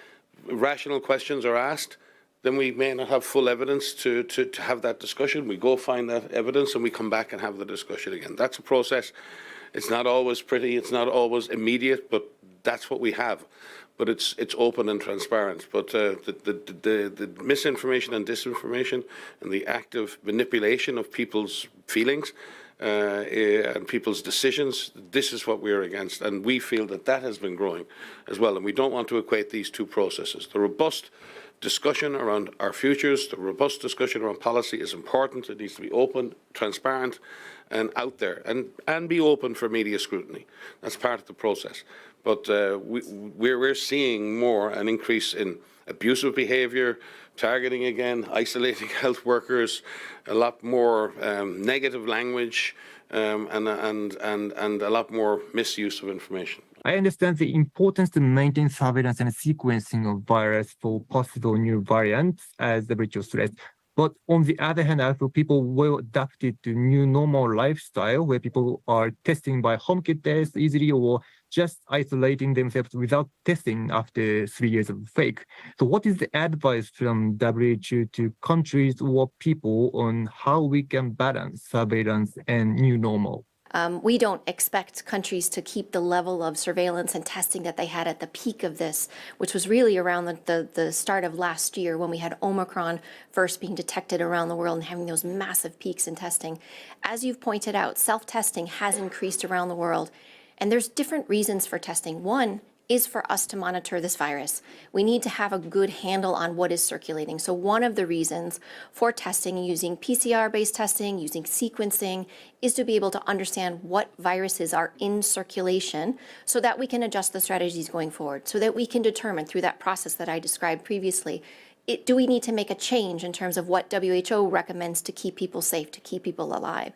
rational questions are asked. Then we may not have full evidence to have that discussion. We go find that evidence, and we come back and have the discussion again. That's a process. It's not always pretty, it's not always immediate, but that's what we have. But it's open and transparent. But the misinformation and disinformation and the active manipulation of people's feelings and people's decisions, this is what we're against. And we feel that that has been growing as well. And we don't want to equate these two processes. The robust discussion around our futures, the robust discussion around policy is important. It needs to be open, transparent, and out there, and be open for media scrutiny. That's part of the process. But we're seeing more an increase in abusive behaviour, targeting again, isolating health workers, a lot more negative language, and a lot more misuse of information.
I understand the importance to maintain surveillance and sequencing of virus for possible new variants as the bridge of threat. But on the other hand, I feel people well adapted to new normal lifestyle where people are testing by home kit tests easily or just isolating themselves without testing after 3 years of fake. So what is the advice from WHO to countries or people on how we can balance surveillance and new normal?
We don't expect countries to keep the level of surveillance and testing that they had at the peak of this, which was really around the start of last year when we had Omicron first being detected around the world and having those massive peaks in testing. As you've pointed out, self-testing has increased around the world, and there's different reasons for testing. One is for us to monitor this virus. We need to have a good handle on what is circulating. So one of the reasons for testing, using PCR-based testing, using sequencing, is to be able to understand what viruses are in circulation so that we can adjust the strategies going forward, so that we can determine through that process that I described previously, do we need to make a change in terms of what WHO recommends to keep people safe, to keep people alive?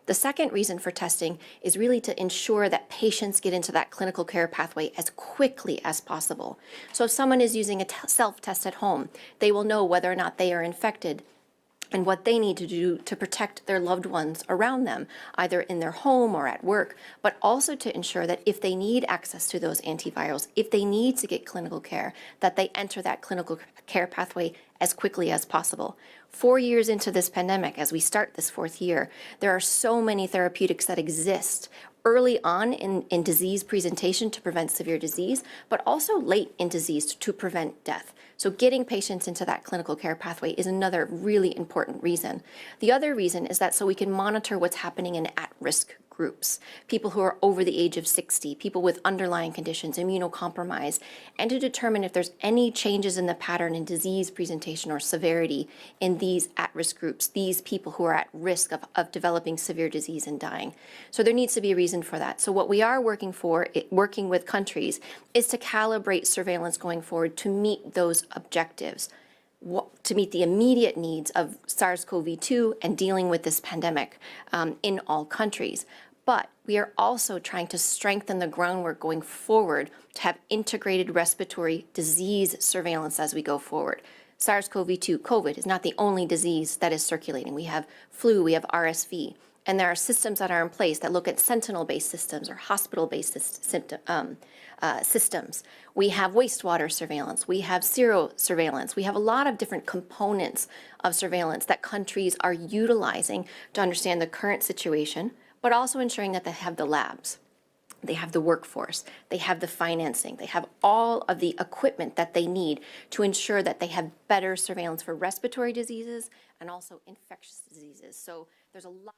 The second reason for testing is really to ensure that patients get into that clinical care pathway as quickly as possible. So if someone is using a self-test at home, they will know whether or not they are infected and what they need to do to protect their loved ones around them, either in their home or at work, but also to ensure that if they need access to those antivirals, if they need to get clinical care, that they enter that clinical care pathway as quickly as possible. 4 years into this pandemic, as we start this fourth year, there are so many therapeutics that exist early on in disease presentation to prevent severe disease, but also late in disease to prevent death. So getting patients into that clinical care pathway is another really important reason. The other reason is that so we can monitor what's happening in at-risk groups, people who are over the age of 60, people with underlying conditions, immunocompromised, and to determine if there's any changes in the pattern in disease presentation or severity in these at-risk groups, these people who are at risk of developing severe disease and dying. So there needs to be a reason for that. So what we are working with countries is to calibrate surveillance going forward to meet those objectives, to meet the immediate needs of SARS-CoV-2 and dealing with this pandemic in all countries. But we are also trying to strengthen the groundwork going forward to have integrated respiratory disease surveillance as we go forward. SARS-CoV-2, COVID, is not the only disease that is circulating. We have flu, we have RSV, and there are systems that are in place that look at sentinel-based systems or hospital-based systems. We have wastewater surveillance, we have sero-surveillance, we have a lot of different components of surveillance that countries are utilizing to understand the current situation, but also ensuring that they have the labs, they have the workforce, they have the financing, they have all of the equipment that they need to ensure that they have better surveillance for respiratory diseases and also infectious diseases. So there's a lot.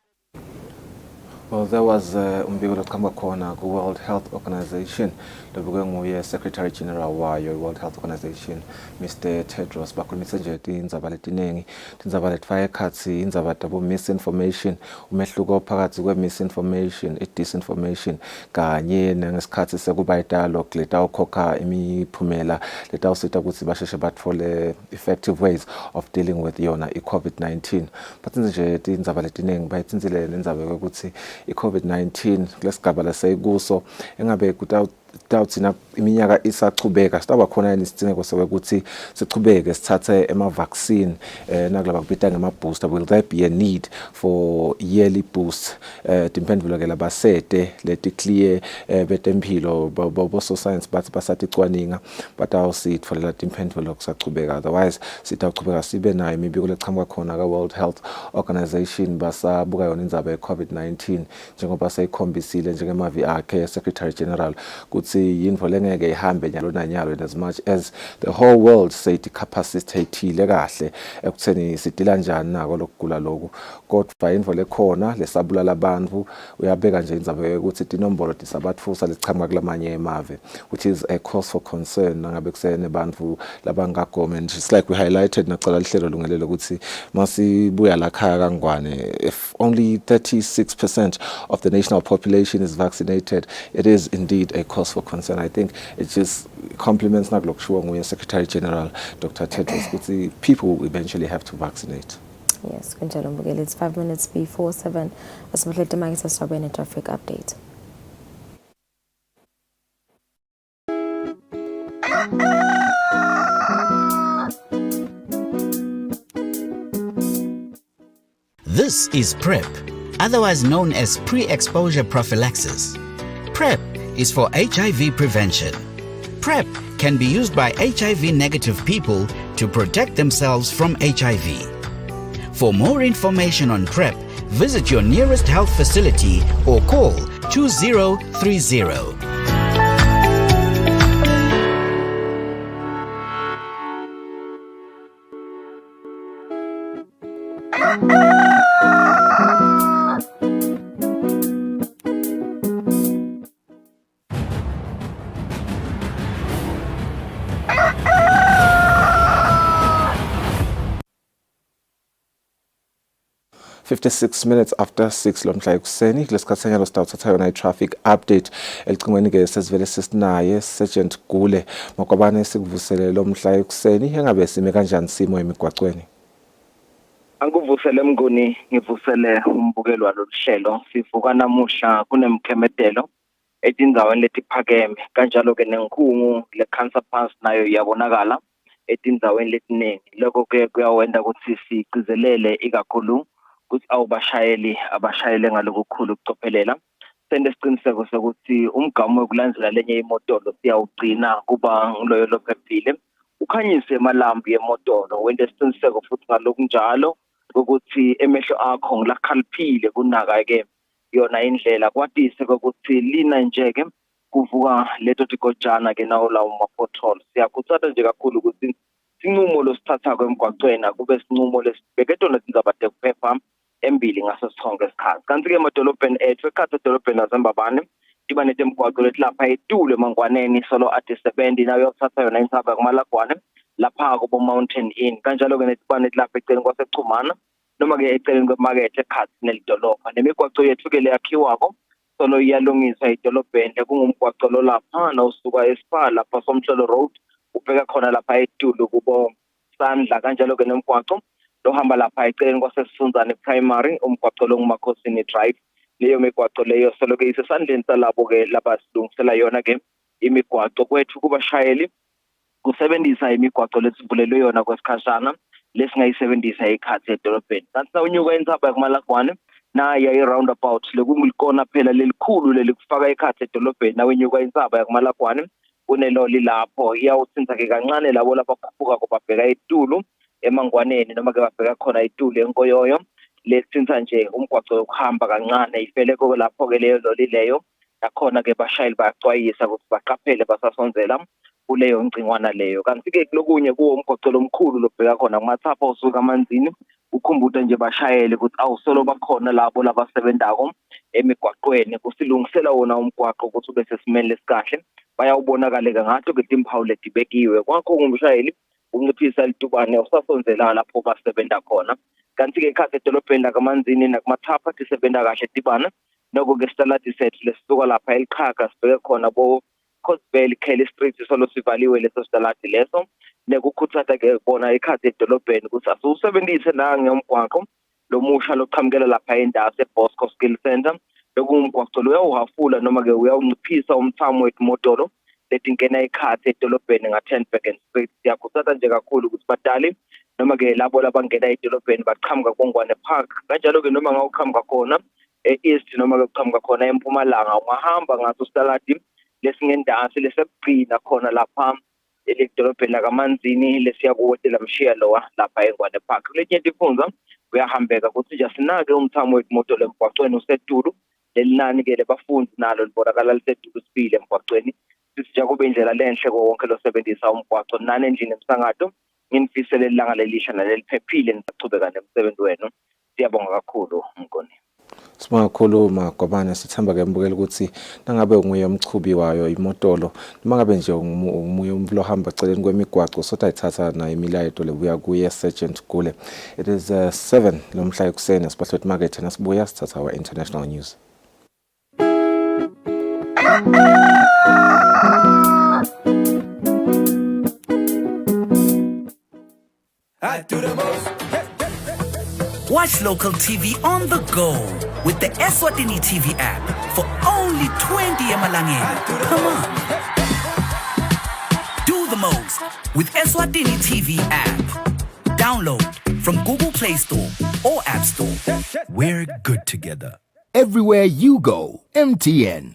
Well, there was umbiko lokuqhamuka khona ku World Health Organization lobuke nguye Secretary General wayo World Health Organization Mr. Tedros bakhulumise nje indzaba letiningi tindzaba letifaka ekhatsi indzaba tabo misinformation umehluko phakathi kwe misinformation disinformation kanye nangesikhathi sekuba dialogue letawukhokha imiphumela letawusita ukuthi basheshe bathole effective ways of dealing with yona i-COVID-19 but nje tindzaba letiningi bayitsinzile nendzaba yokuthi i-COVID-19 kulesigaba lasekuso engabe kutawuthina iminyaka isachubeka sitaba khona isidingeko sokuthi sichubeke sithathe vaccine nakulaba kubita ngama-booster. Will there be a need for yearly boost? Timphendvulo ke labasete leti clear betempilo boso science bathi basathi cwaninga batawusitfolela timphendvulo kusachubeka, otherwise sitawuchubeka sibe nayo imibiko leqhamuka khona ka World Health Organization basabuka yona indzaba ye-COVID-19 njengoba sayikhombisile njengemavi akhe Secretary General ukuthi yinfo lengeke ihambe nyalo nanyalo, and as much as the whole world said capacitateile kahle ekutheni sidila njani nako lokugula lokhu, kodwa yinfo lekhona lesabulala abantu uyabeka nje indzaba yokuthi tinombolo tisabatfusa lechamuka kulamanye emave, which is a cause for concern nangabe kusene bantu labangagome. And just like we highlighted nacala lihlelo lungelelo ukuthi masibuya lakhaya kangwane, if only 36% of the national population is vaccinated, it is indeed a cause for concern. I think it just complements nakulokushiwo nguye Secretary General Dr. Tedros ukuthi people will eventually have to vaccinate.
Yes, kunjalo mbukeli, it's 5 minutes before 7. Asibulete mangisa sabene traffic update.
This is PrEP, otherwise known as pre-exposure prophylaxis. PrEP is for HIV prevention. PrEP can be used by HIV-negative people to protect themselves from HIV. For more information on PrEP, visit your nearest health facility or call 2030.
.56 minutes after 6 lomhla ekuseni kulesikhathi nyalo sitawuthatha yona i-traffic update elicingweni ke sesivele sisinaye Sergeant Gule makwabane sikuvuselele lomhla ekuseni engabe sime kanjani simo emigwaqweni.
Anguvusele Mnguni, ngivusele umbukelo waloluhlelo. Sivuka namuhla kunemkhemedelo etindzaweni letiphakeme kanjalo ke nenkhungu le-cancer pass nayo yabonakala etindzaweni letiningi. Lokho ke kuyawenda ukuthi sigcizelele ikakhulu ukuthi abashayele ngalokukhulu ukucophelela. Sende isiqiniseko sokuthi umgamo wokulandela lenye imotolo siyawugcina kuba nguloyo lophephile. Ukhanyise emalambu yemotolo, wende isiqiniseko futhi ngalokunjalo ukuthi emehlo akho ngilakhaliphile kunaka ke yona indlela kwatise ukuthi lina nje-ke kuvuka leto tikojana-ke nawo lawo ma-potholes. Siyakuthanda nje kakhulu ukuthi sinqumo losithathako emgwacweni kube sinqumo lesibheke tona tindzaba tekuphepha embili ngaso sonke isikhathi. Kanti-ke emadolobheni ethu ekhathi edolobheni laseMbabane tiba netemgwaqo letilapha eTulu eMangwaneni solo ati-70 nayo yothatha yona inthaba yakumalagwane lapha kubo Mountain Inn. Kanjalo-ke netiba netilapha eceleni kwaseChumana noma-ke eceleni kwemakethe ekhathi nelidolobha. Nemigwaqo yethu-ke leyakhiwako solo iyalungiswa edolobheni kungumgwaqo lo lapha nawusuka eSpar lapha Somhlolo Road ubheka khona lapha eTulu kubo Sandla. Kanjalo-ke nemgwaqo lohamba lapha eceleni kwasesifunzane primary umgwaqo lo nguMakhosini Drive. Leyo migwaqo leyo solo-ke isesandleni salabo-ke labasilungisela yona-ke imigwaqo kwethu kubashayeli kusebenzisa imigwaqo lesivulelwe yona kwesikhashana lesingayisebenzisa ikhathi edolobheni. Kanti nawunyuka inthaba yakumalagwane naya i-roundabout lekungikona phela lelikhulu lelikufaka ikhathi edolobheni nawenyuka inthaba yakumalagwane kuneloli lapho iyawuthinta-ke kancane labo labakhuphuka kubabheka eTulu eMangwaneni noma-ke babheka khona eTulu eNkoyoyo lethinta nje umgwaqo yokuhamba kancane ifeleko lapho-ke leyo loli leyo nakhona-ke bashayeli bayacwayisa ukuthi baqaphele basasonzela kuleyo ngcingwana leyo. Kanti-ke kulokunye kuwo umgwaqo lomkhulu lobheka khona kumathapha osuka amanzini ukhumbuta nje bashayele ukuthi awusolo bakhona labo labasebenzako emigwaqweni kusilungisela wona umgwaqo ukuthi ube sesimeni lesikahle bayawubonakala-ke ngathi-ke timpawu letibekiwe kwakho ngumshayeli unciphisa litubane usasonzela lapho basebenza khona. Kanti-ke ikhathi edolobheni lakamanzini nakumathapha tisebenza kahle tibana noko-ke sitaladi sethu lesisuka lapha eliqhaga sibheke khona bo Kusile Kelly Street solo sivaliwe leso sitaladi leso nekukhuthaza-ke bona ikhathi edolobheni ukuthi asiwusebenzise nangomgwaqo lomusha loqhamukela lapha endasi eBosco Skill Center bekungumgwaqo uyawuhafula noma-ke uyawunciphisa umthamo wemotolo letingena ikhathi edolobheni nga-10 Bergen Street. Siyakhuthaza nje kakhulu ukuthi badali noma-ke labo labangena edolobheni baqhamuka kuBongwane Park kanjalo-ke noma ngawuqhamuka khona e-East noma-ke uqhamuka khona eMpumalanga ungahamba ngaso sitaladi lesingendasi lesegcina khona lapha edolobheni lakamanzini lesiyakuwotela mshiya lowa lapha eNgwane Park. Kuletinye tifunza uyahambeka ukuthi nje sinake umthamo wemotolo emgwaqweni useTulu lelinani-ke lebafundi nalo libonakala liseTulu sibili emgwaqweni sisija kube indlela lenhle wonke losebenzisa umgwaqo nani endlini emsangado nginifisele ilanga lelisha naleliphephile nisachubeka nemsebenzi wenu. Siyabonga kakhulu Mngoni.
Simakhuluma Gobane sithemba ke mbukela ukuthi nangabe unguye umchubi wayo imotolo noma ngabe nje umuye umvlo hamba eceleni kwemigwaqo sotha ithatha na imilayeto lebuya kuye Sergeant Gule. It is 7 lomhla ekuseni sibahloti market nasibuya sithatha our international news.
Watch local TV on the go with the Eswatini TV app for only 20 emalangeni per month. Do the most with Eswatini TV app. Download from Google Play Store or App Store.
We're good together. Everywhere you go, MTN.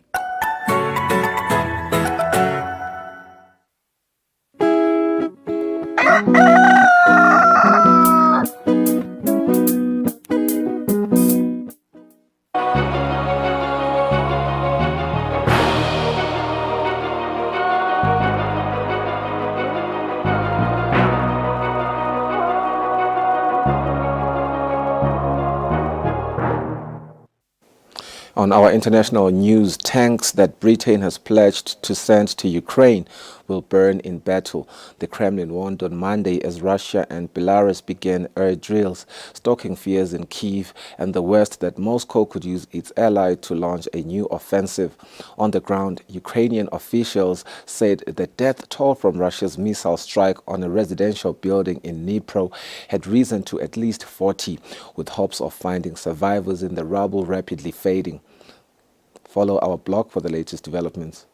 On our international news, tanks that Britain has pledged to send to Ukraine will burn in battle. The Kremlin warned on Monday as Russia and Belarus began air drills, stoking fears in Kyiv and the West that Moscow could use its ally to launch a new offensive. On the ground, Ukrainian officials said the death toll from Russia's missile strike on a residential building in Dnipro had risen to at least 40, with hopes of finding survivors in the rubble rapidly fading. Follow our blog for the latest developments.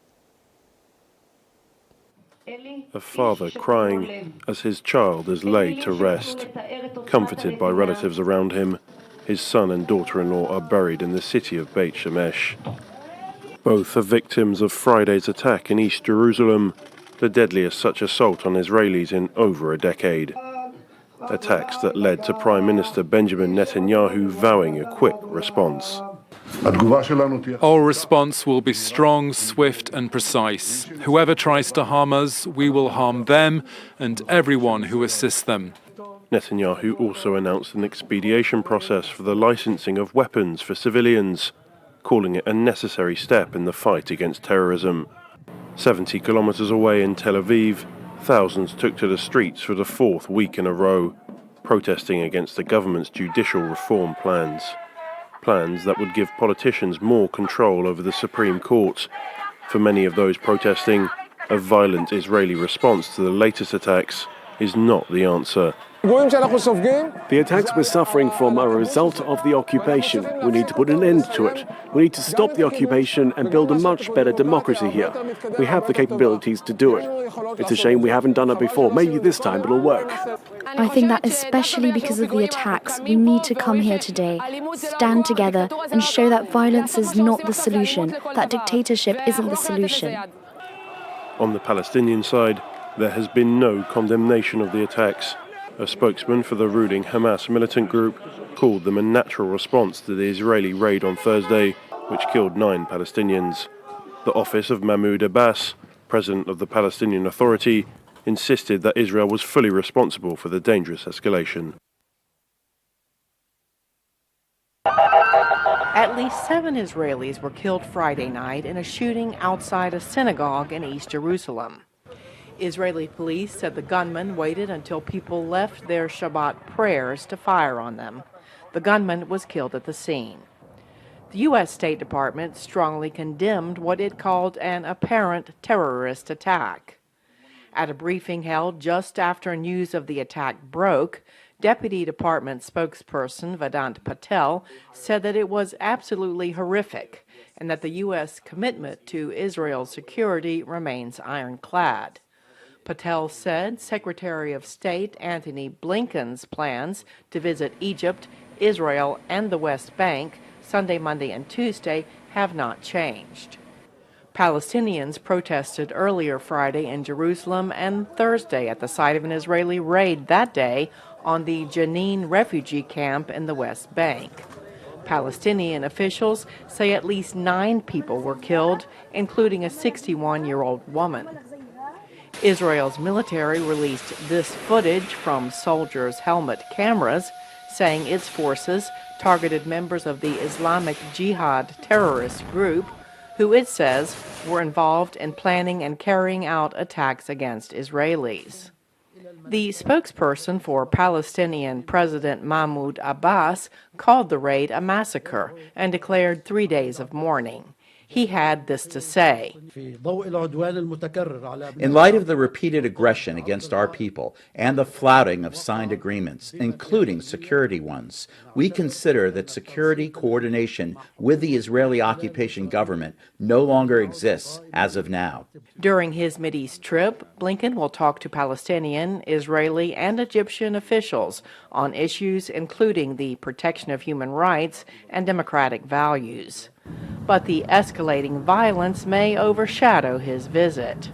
A father crying as his child is laid to rest. Comforted by relatives around him, his son and daughter-in-law are buried in the city of Beit Shemesh. Both are victims of Friday's attack in East Jerusalem, the deadliest such assault on Israelis in over a decade. Attacks that led to Prime Minister Benjamin Netanyahu vowing a quick response.
Our response will be strong, swift and precise. Whoever tries to harm us, we will harm them and everyone who assists them.
Netanyahu also announced an expedition process for the licensing of weapons for civilians, calling it a necessary step in the fight against terrorism. 70 kilometers away in Tel Aviv, thousands took to the streets for the fourth week in a row, protesting against the government's judicial reform plans. Plans that would give politicians more control over the Supreme Court. For many of those protesting, a violent Israeli response to the latest attacks is not the answer.
The attacks we're suffering from are a result of the occupation. We need to put an end to it. We need to stop the occupation and build a much better democracy here. We have the capabilities to do it. It's a shame we haven't done it before. Maybe this time it'll work.
I think that especially because of the attacks, we need to come here today, stand together and show that violence is not the solution, that dictatorship isn't the solution.
On the Palestinian side, there has been no condemnation of the attacks. A spokesman for the ruling Hamas militant group called them a natural response to the Israeli raid on Thursday, which killed 9 Palestinians. The office of Mahmoud Abbas, president of the Palestinian Authority, insisted that Israel was fully responsible for the dangerous escalation.
At least 7 Israelis were killed Friday night in a shooting outside a synagogue in East Jerusalem. Israeli police said the gunman waited until people left their Shabbat prayers to fire on them. The gunman was killed at the scene. The U.S. State Department strongly condemned what it called an apparent terrorist attack. At a briefing held just after news of the attack broke, Deputy Department spokesperson Vedant Patel said that it was absolutely horrific and that the U.S. commitment to Israel's security remains ironclad. Patel said Secretary of State Antony Blinken's plans to visit Egypt, Israel, and the West Bank Sunday, Monday, and Tuesday have not changed. Palestinians protested earlier Friday in Jerusalem and Thursday at the site of an Israeli raid that day on the Jenin refugee camp in the West Bank. Palestinian officials say at least 9 people were killed, including a 61-year-old woman. Israel's military released this footage from soldiers' helmet cameras, saying its forces targeted members of the Islamic Jihad terrorist group, who it says were involved in planning and carrying out attacks against Israelis. The spokesperson for Palestinian President Mahmoud Abbas called the raid a massacre and declared 3 days of mourning. He had this to say.
In light of the repeated aggression against our people and the flouting of signed agreements, including security ones, we consider that security coordination with the Israeli occupation government no longer exists as of now.
During his Mideast trip, Blinken will talk to Palestinian, Israeli, and Egyptian officials on issues including the protection of human rights and democratic values. But the escalating violence may overshadow his visit.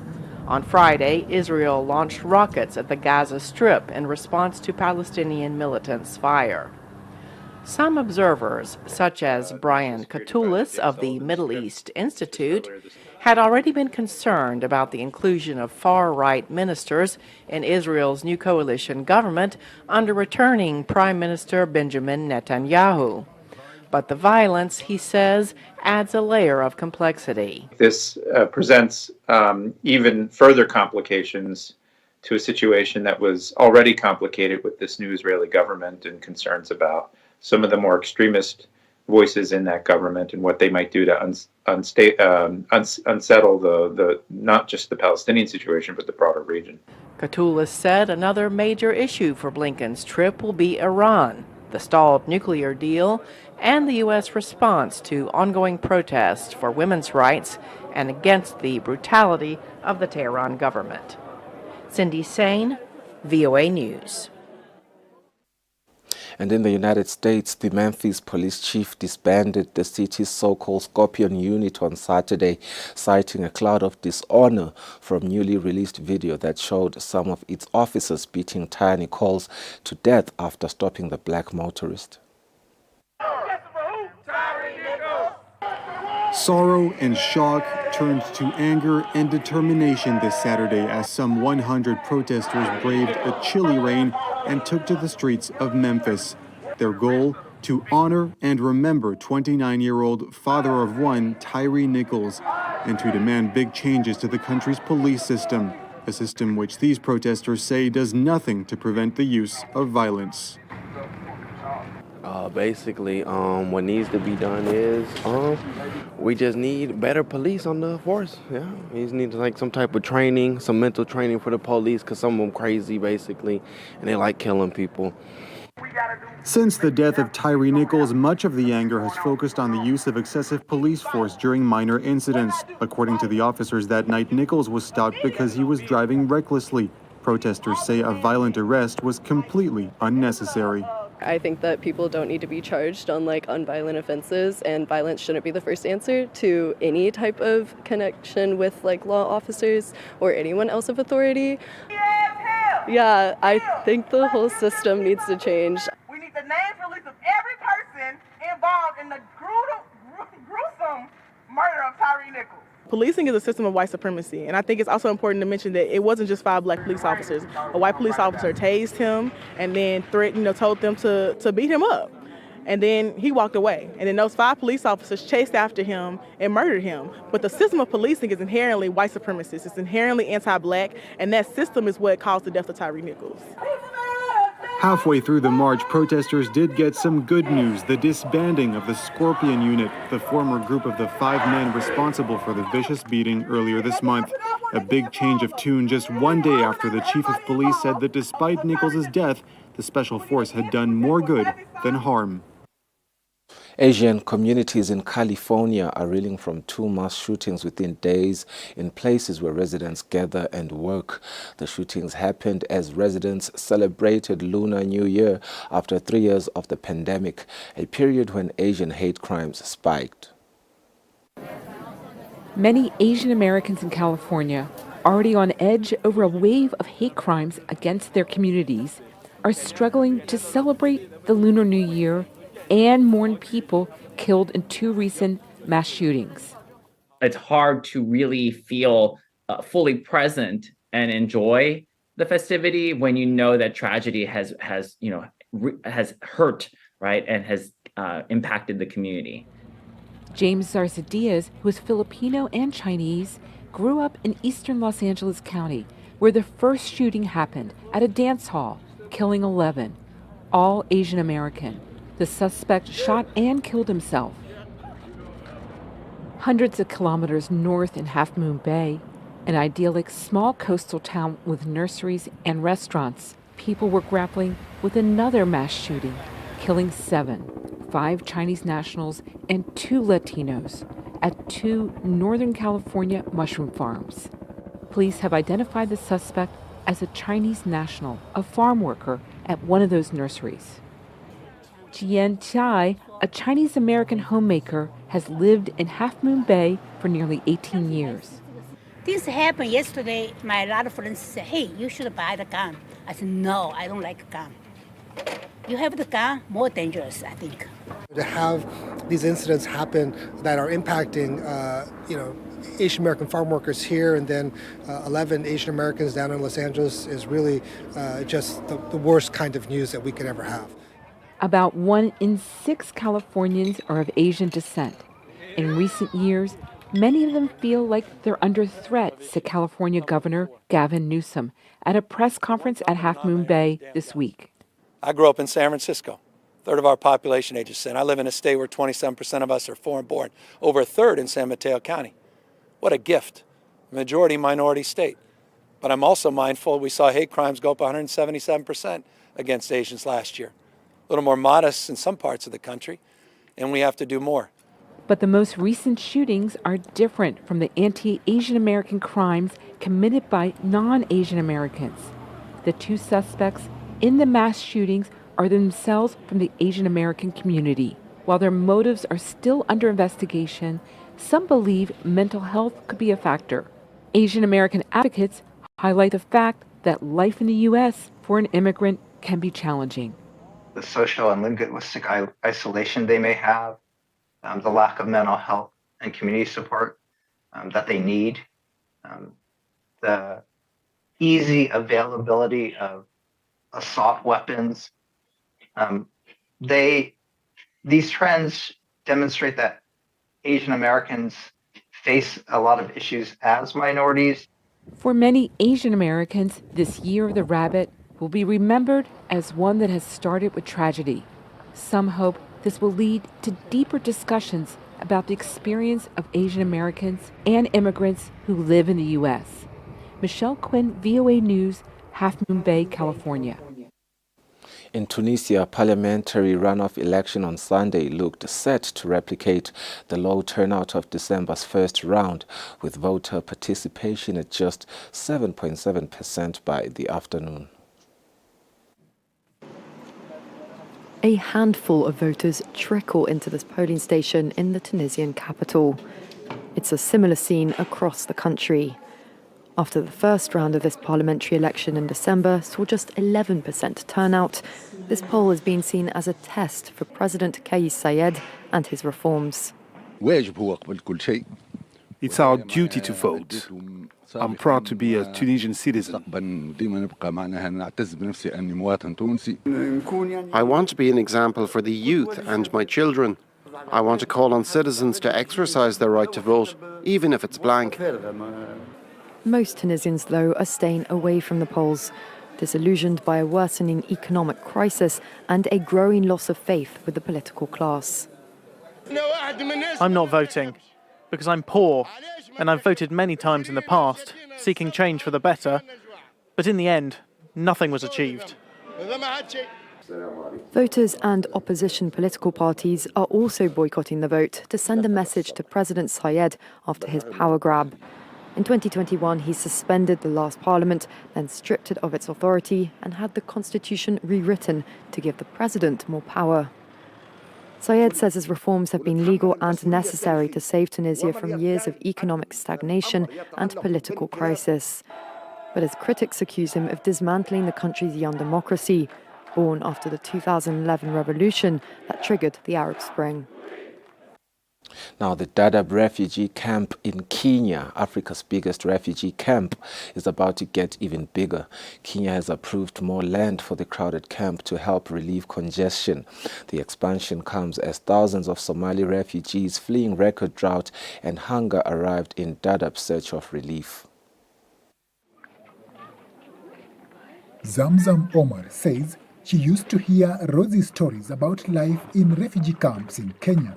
On Friday, Israel launched rockets at the Gaza Strip in response to Palestinian militants' fire. Some observers, such as Brian Katulis of the Middle East Institute, had already been concerned about the inclusion of far-right ministers in Israel's new coalition government under returning Prime Minister Benjamin Netanyahu. But the violence, he says, adds a layer of complexity.
This presents even further complications to a situation that was already complicated with this new Israeli government and concerns about some of the more extremist voices in that government and what they might do to unsettle the not just the Palestinian situation, but the broader region.
Katulis said another major issue for Blinken's trip will be Iran, the stalled nuclear deal, and the U.S. response to ongoing protests for women's rights and against the brutality of the Tehran government. Cindy Sain, VOA News.
And in the United States, the Memphis police chief disbanded the city's so-called Scorpion unit on Saturday, citing a cloud of dishonor from newly released video that showed some of its officers beating Tiny Coles to death after stopping the black motorist.
Sorrow and shock turned to anger and determination this Saturday as some 100 protesters braved a chilly rain and took to the streets of Memphis. Their goal? To honor and remember 29-year-old father of one, Tyree Nichols, and to demand big changes to the country's police system, a system which these protesters say does nothing to prevent the use of violence.
Basically, what needs to be done is we just need better police on the force. Yeah, we just need like some type of training, some mental training for the police, because some of them crazy basically, and they like killing people.
Since the death of Tyree Nichols, much of the anger has focused on the use of excessive police force during minor incidents. According to the officers that night, Nichols was stopped because he was driving recklessly. Protesters say a violent arrest was completely unnecessary.
I think that people don't need to be charged on violent offenses, and violence shouldn't be the first answer to any type of connection with law officers or anyone else of authority. Yeah, I think the whole system needs to change.
We need the names released of every person involved in the gruesome murder of Tyree Nichols.
Policing is a system of white supremacy, and I think it's also important to mention that it wasn't just 5 black police officers. A white police officer tased him and then told them to beat him up. And then he walked away. And then those 5 police officers chased after him and murdered him. But the system of policing is inherently white supremacist. It's inherently anti-black, and that system is what caused the death of Tyree Nichols.
Halfway through the march, protesters did get some good news: the disbanding of the Scorpion Unit, the former group of the 5 men responsible for the vicious beating earlier this month. A big change of tune just one day after the chief of police said that despite Nichols' death, the special force had done more good than harm.
Asian communities in California are reeling from 2 mass shootings within days in places where residents gather and work. The shootings happened as residents celebrated Lunar New Year after 3 years of the pandemic, a period when Asian hate crimes spiked.
Many Asian Americans in California, already on edge over a wave of hate crimes against their communities, are struggling to celebrate the Lunar New Year and mourn people killed in 2 recent mass shootings.
It's hard to really feel fully present and enjoy the festivity when you know that tragedy has hurt, right, and has impacted the community.
James Zarza-Diaz, who is Filipino and Chinese, grew up in eastern Los Angeles County, where the first shooting happened at a dance hall, killing 11, all Asian American. The suspect shot and killed himself. Hundreds of kilometers north in Half Moon Bay, an idyllic small coastal town with nurseries and restaurants, people were grappling with another mass shooting, killing 7, 5 Chinese nationals and 2 Latinos at 2 Northern California mushroom farms. Police have identified the suspect as a Chinese national, a farm worker at one of those nurseries. Jian Chai, a Chinese-American homemaker, has lived in Half Moon Bay for nearly 18 years.
This happened yesterday. A lot of friends said, hey, you should buy the gun. I said, no, I don't like a gun. You have the gun, more dangerous, I think.
To have these incidents happen that are impacting, Asian American farm workers here, and then 11 Asian Americans down in Los Angeles is really just the worst kind of news that we could ever have.
About 1 in 6 Californians are of Asian descent. In recent years, many of them feel like they're under threat, said California Governor Gavin Newsom at a press conference at Half Moon Bay this week.
I grew up in San Francisco. 1/3 of our population age descent. I live in a state where 27% of us are foreign born, over 1/3 in San Mateo County. What a gift. Majority minority state. But I'm also mindful we saw hate crimes go up 177% against Asians last year. A little more modest in some parts of the country, and we have to do more.
But the most recent shootings are different from the anti-Asian American crimes committed by non-Asian Americans. The 2 suspects in the mass shootings are themselves from the Asian American community. While their motives are still under investigation, some believe mental health could be a factor. Asian American advocates highlight the fact that life in the U.S. for an immigrant can be challenging.
The social and linguistic isolation they may have, the lack of mental health
and community support that they need. The easy availability of assault weapons. These trends demonstrate that Asian Americans face a lot of issues as minorities.
For many Asian Americans, this Year of the Rabbit will be remembered as one that has started with tragedy. Some hope this will lead to deeper discussions about the experience of Asian Americans and immigrants who live in the U.S. Michelle Quinn, VOA News, Half Moon Bay, California.
In Tunisia, a parliamentary runoff election on Sunday looked set to replicate the low turnout of December's first round, with voter participation at just 7.7% by the afternoon.
A handful of voters trickle into this polling station in the Tunisian capital. It's a similar scene across the country. After the first round of this parliamentary election in December saw just 11% turnout, this poll has been seen as a test for President Kais Saied and his reforms.
It's our duty to vote. I'm proud to be a Tunisian citizen.
I want to be an example for the youth and my children. I want to call on citizens to exercise their right to vote, even if it's blank.
Most Tunisians, though, are staying away from the polls, disillusioned by a worsening economic crisis and a growing loss of faith with the political class.
I'm not voting because I'm poor, and I've voted many times in the past, seeking change for the better, but in the end, nothing was achieved.
Voters and opposition political parties are also boycotting the vote to send a message to President Saied after his power grab. In 2021, he suspended the last parliament, then stripped it of its authority and had the constitution rewritten to give the president more power. Saied says his reforms have been legal and necessary to save Tunisia from years of economic stagnation and political crisis. But his critics accuse him of dismantling the country's young democracy, born after the 2011 revolution that triggered the Arab Spring.
Now, the Dadaab refugee camp in Kenya, Africa's biggest refugee camp, is about to get even bigger. Kenya has approved more land for the crowded camp to help relieve congestion. The expansion comes as thousands of Somali refugees fleeing record drought and hunger arrived in Dadaab search of relief.
Zamzam Omar says she used to hear rosy stories about life in refugee camps in Kenya.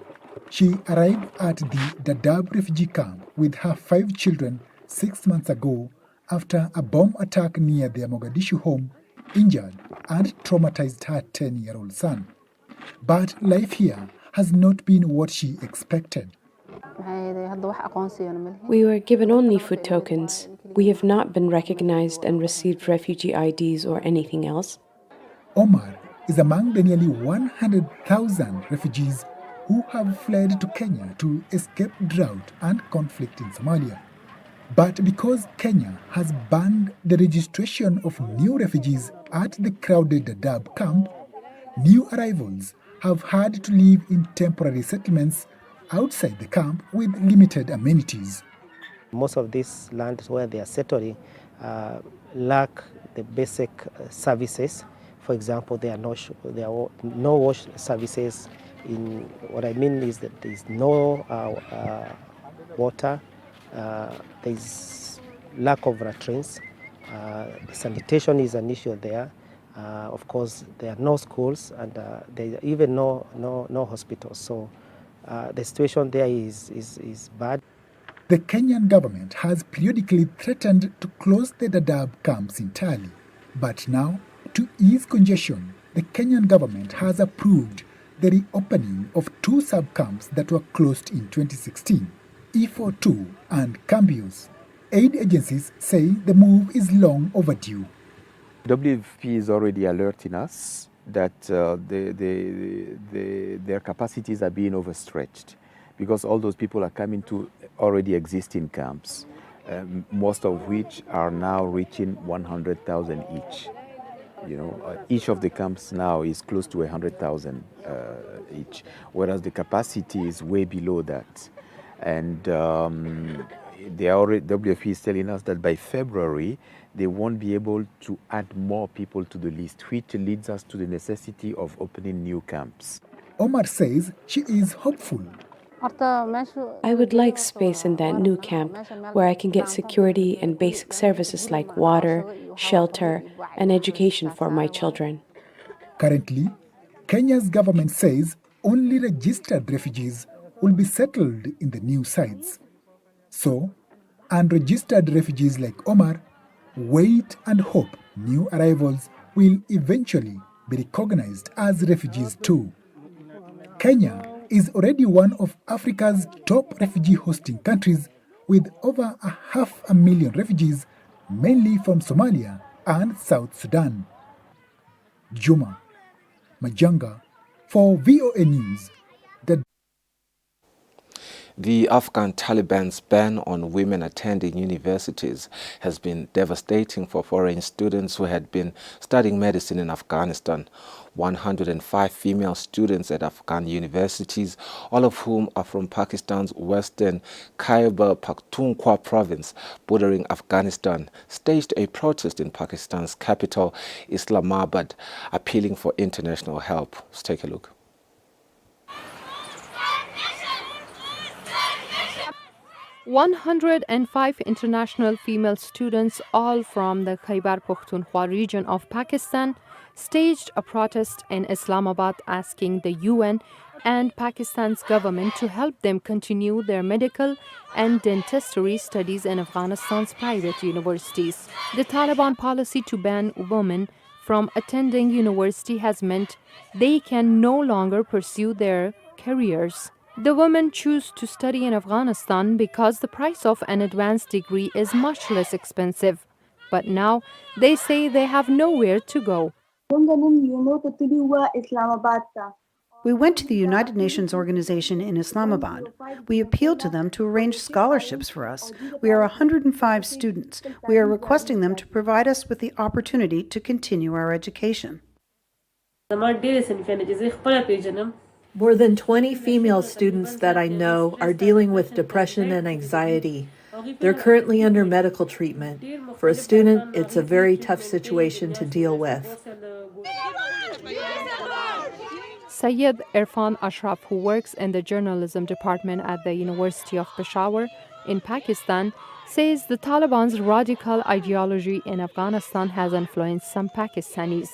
She arrived at the Dadaab refugee camp with her 5 children 6 months ago after a bomb attack near their Mogadishu home injured and traumatized her 10-year-old son. But life here has not been what she expected.
We were given only food tokens. We have not been recognized and received refugee IDs or anything else.
Omar is among the nearly 100,000 refugees who have fled to Kenya to escape drought and conflict in Somalia. But because Kenya has banned the registration of new refugees at the crowded Dadaab camp, new arrivals have had to live in temporary settlements outside the camp with limited amenities.
Most of these lands where they are settling lack the basic services. For example, there are no wash services. What I mean is that there is no water, there is lack of latrines, sanitation is an issue there. Of course, there are no schools and there are even no hospitals. So the situation there is bad.
The Kenyan government has periodically threatened to close the Dadaab camps entirely. But now, to ease congestion, the Kenyan government has approved the reopening of 2 sub-camps that were closed in 2016, E42 and Cambios. Aid agencies say the move is long overdue.
WFP is already alerting us that their capacities are being overstretched because all those people are coming to already existing camps, most of which are now reaching 100,000 each. Each of the camps now is close to 100,000 each, whereas the capacity is way below that. And WFP is telling us that by February, they won't be able to add more people to the list, which leads us to the necessity of opening new camps.
Omar says she is hopeful.
I would like space in that new camp where I can get security and basic services like water, shelter, and education for my children.
Currently, Kenya's government says only registered refugees will be settled in the new sites. So, unregistered refugees like Omar wait and hope new arrivals will eventually be recognized as refugees too. Kenya is already one of Africa's top refugee hosting countries with over 500,000 refugees, mainly from Somalia and South Sudan. Juma Majanga for VOA News.
The Afghan Taliban's ban on women attending universities has been devastating for foreign students who had been studying medicine in Afghanistan. 105 female students at Afghan universities, all of whom are from Pakistan's western Khyber Pakhtunkhwa province bordering Afghanistan, staged a protest in Pakistan's capital, Islamabad, appealing for international help. Let's take a look.
105 international female students, all from the Khyber Pakhtunkhwa region of Pakistan, staged a protest in Islamabad asking the UN and Pakistan's government to help them continue their medical and dentistry studies in Afghanistan's private universities. The Taliban policy to ban women from attending university has meant they can no longer pursue their careers. The women choose to study in Afghanistan because the price of an advanced degree is much less expensive. But now they say they have nowhere to go.
We went to the United Nations organization in Islamabad. We appealed to them to arrange scholarships for us. We are 105 students. We are requesting them to provide us with the opportunity to continue our education.
More than 20 female students that I know are dealing with depression and anxiety. They're currently under medical treatment. For a student, it's a very tough situation to deal with.
Syed Irfan Ashraf, who works in the journalism department at the University of Peshawar in Pakistan, says the Taliban's radical ideology in Afghanistan has influenced some Pakistanis.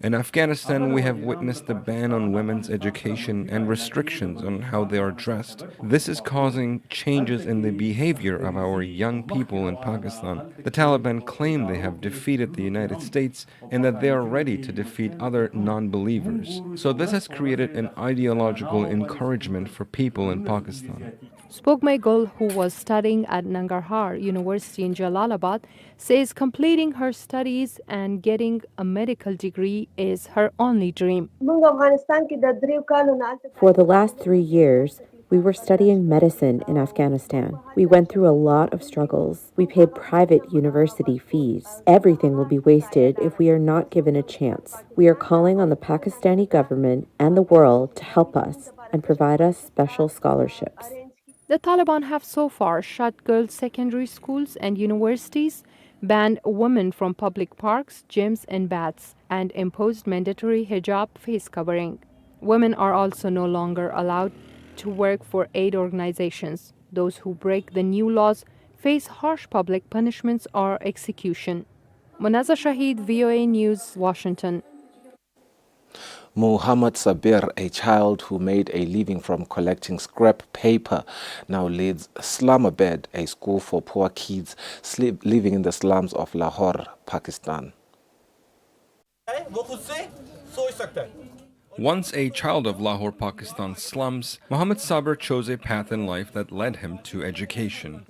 In Afghanistan, we have witnessed the ban on women's education and restrictions on how they are dressed. This is causing changes in the behavior of our young people in Pakistan. The Taliban claim they have defeated the United States and that they are ready to defeat other non-believers. So this has created an ideological encouragement for people in Pakistan.
Spogmay Gul, who was studying at Nangarhar University in Jalalabad, says completing her studies and getting a medical degree is her only dream.
For the last 3 years, we were studying medicine in Afghanistan. We went through a lot of struggles. We paid private university fees. Everything will be wasted if we are not given a chance. We are calling on the Pakistani government and the world to help us and provide us special scholarships.
The Taliban have so far shut girls' secondary schools and universities, banned women from public parks, gyms, and baths, and imposed mandatory hijab face covering. Women are also no longer allowed to work for aid organizations. Those who break the new laws face harsh public punishments or execution. Monaza Shahid, VOA News, Washington.
Muhammad Sabir, a child who made a living from collecting scrap paper, now leads Islamabad, a school for poor kids living in the slums of Lahore, Pakistan.
Once a child of Lahore, Pakistan's slums, Muhammad Sabir chose a path in life that led him to education.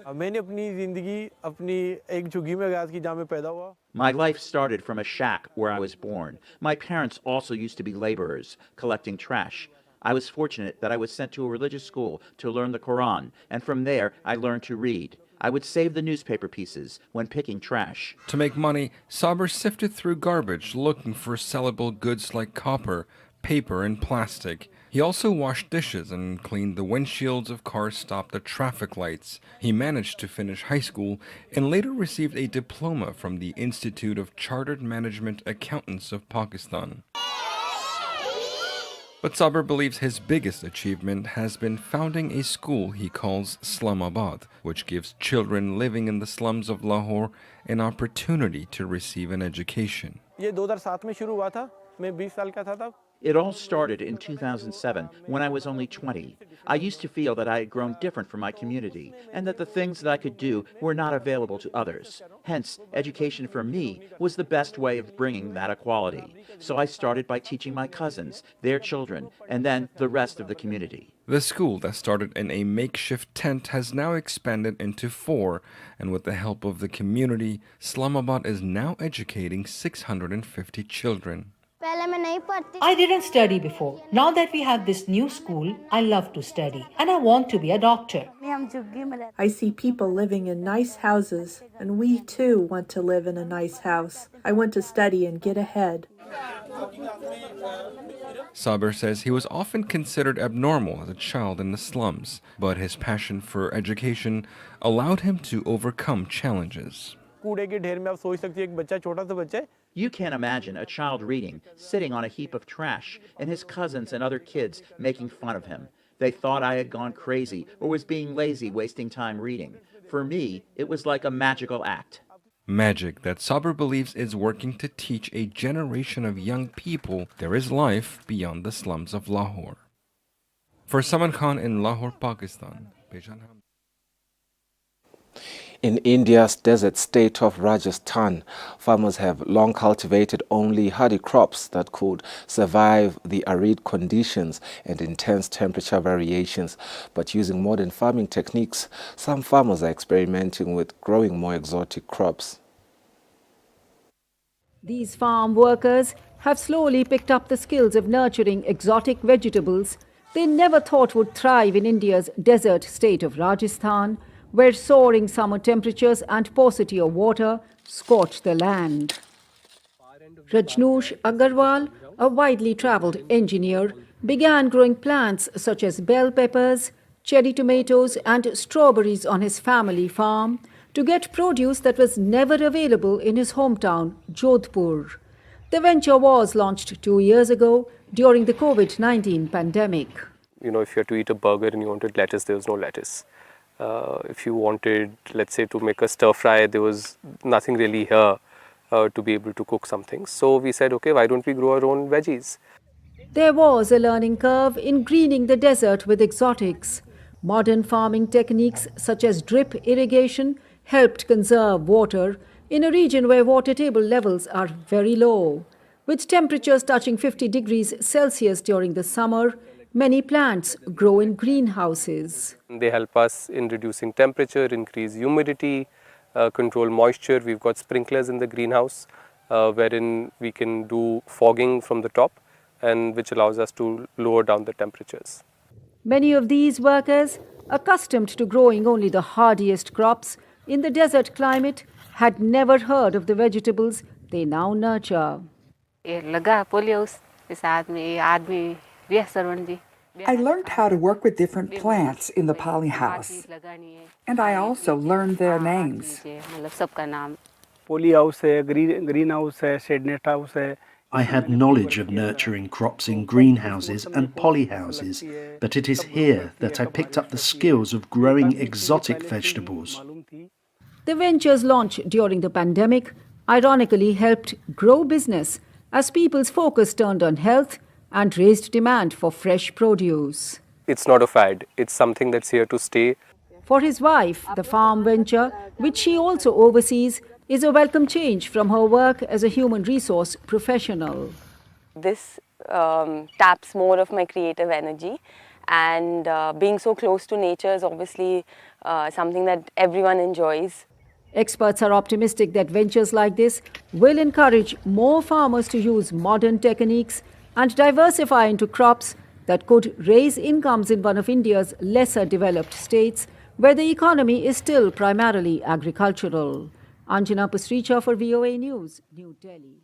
My life started from a shack where I was born. My parents also used to be laborers, collecting trash. I was fortunate that I was sent to a religious school to learn the Quran, and from there I learned to read. I would save the newspaper pieces when picking trash.
To make money, Sabir sifted through garbage looking for sellable goods like copper, paper, and plastic. He also washed dishes and cleaned the windshields of cars stopped at traffic lights. He managed to finish high school and later received a diploma from the Institute of Chartered Management Accountants of Pakistan. But Sabir believes his biggest achievement has been founding a school he calls Islamabad, which gives children living in the slums of Lahore an opportunity to receive an education.
It all started in 2007 when I was only 20. I used to feel that I had grown different from my community and that the things that I could do were not available to others. Hence, education for me was the best way of bringing that equality. So I started by teaching my cousins, their children, and then the rest of the community.
The school that started in a makeshift tent has now expanded into 4, and with the help of the community, Islamabad is now educating 650 children.
I didn't study before. Now that we have this new school, I love to study and I want to be a doctor.
I see people living in nice houses, and we too want to live in a nice house. I want to study and get ahead.
Sabir says he was often considered abnormal as a child in the slums, but his passion for education allowed him to overcome challenges.
You can't imagine a child reading, sitting on a heap of trash, and his cousins and other kids making fun of him. They thought I had gone crazy or was being lazy, wasting time reading. For me, it was like a magical act.
Magic that Sabir believes is working to teach a generation of young people there is life beyond the slums of Lahore. For Saman Khan in Lahore, Pakistan.
In India's desert state of Rajasthan, farmers have long cultivated only hardy crops that could survive the arid conditions and intense temperature variations. But using modern farming techniques, some farmers are experimenting with growing more exotic crops.
These farm workers have slowly picked up the skills of nurturing exotic vegetables they never thought would thrive in India's desert state of Rajasthan, where soaring summer temperatures and paucity of water scorch the land. Rajnoosh Agarwal, a widely travelled engineer, began growing plants such as bell peppers, cherry tomatoes and strawberries on his family farm to get produce that was never available in his hometown, Jodhpur. The venture was launched 2 years ago during the COVID-19 pandemic.
You know, if you had to eat a burger and you wanted lettuce, there was no lettuce. If you wanted, let's say, to make a stir fry, there was nothing really here to be able to cook something. So we said, okay, why don't we grow our own veggies?
There was a learning curve in greening the desert with exotics. Modern farming techniques such as drip irrigation helped conserve water in a region where water table levels are very low. With temperatures touching 50 degrees Celsius during the summer, many plants grow in greenhouses.
They help us in reducing temperature, increase humidity, control moisture. We've got sprinklers in the greenhouse wherein we can do fogging from the top, and which allows us to lower down the temperatures.
Many of these workers, accustomed to growing only the hardiest crops in the desert climate, had never heard of the vegetables they now nurture.
I learned how to work with different plants in the polyhouse, and I also learned their names.
I had knowledge of nurturing crops in greenhouses and polyhouses, but it is here that I picked up the skills of growing exotic vegetables.
The venture's launch during the pandemic ironically helped grow business as people's focus turned on health and raised demand for fresh produce.
It's not a fad, it's something that's here to stay.
For his wife, the farm venture, which she also oversees, is a welcome change from her work as a human resource professional.
This taps more of my creative energy, and being so close to nature is obviously something that everyone enjoys.
Experts are optimistic that ventures like this will encourage more farmers to use modern techniques and diversify into crops that could raise incomes in one of India's lesser developed states, where the economy is still primarily agricultural. Anjana Pasricha for VOA News, New Delhi.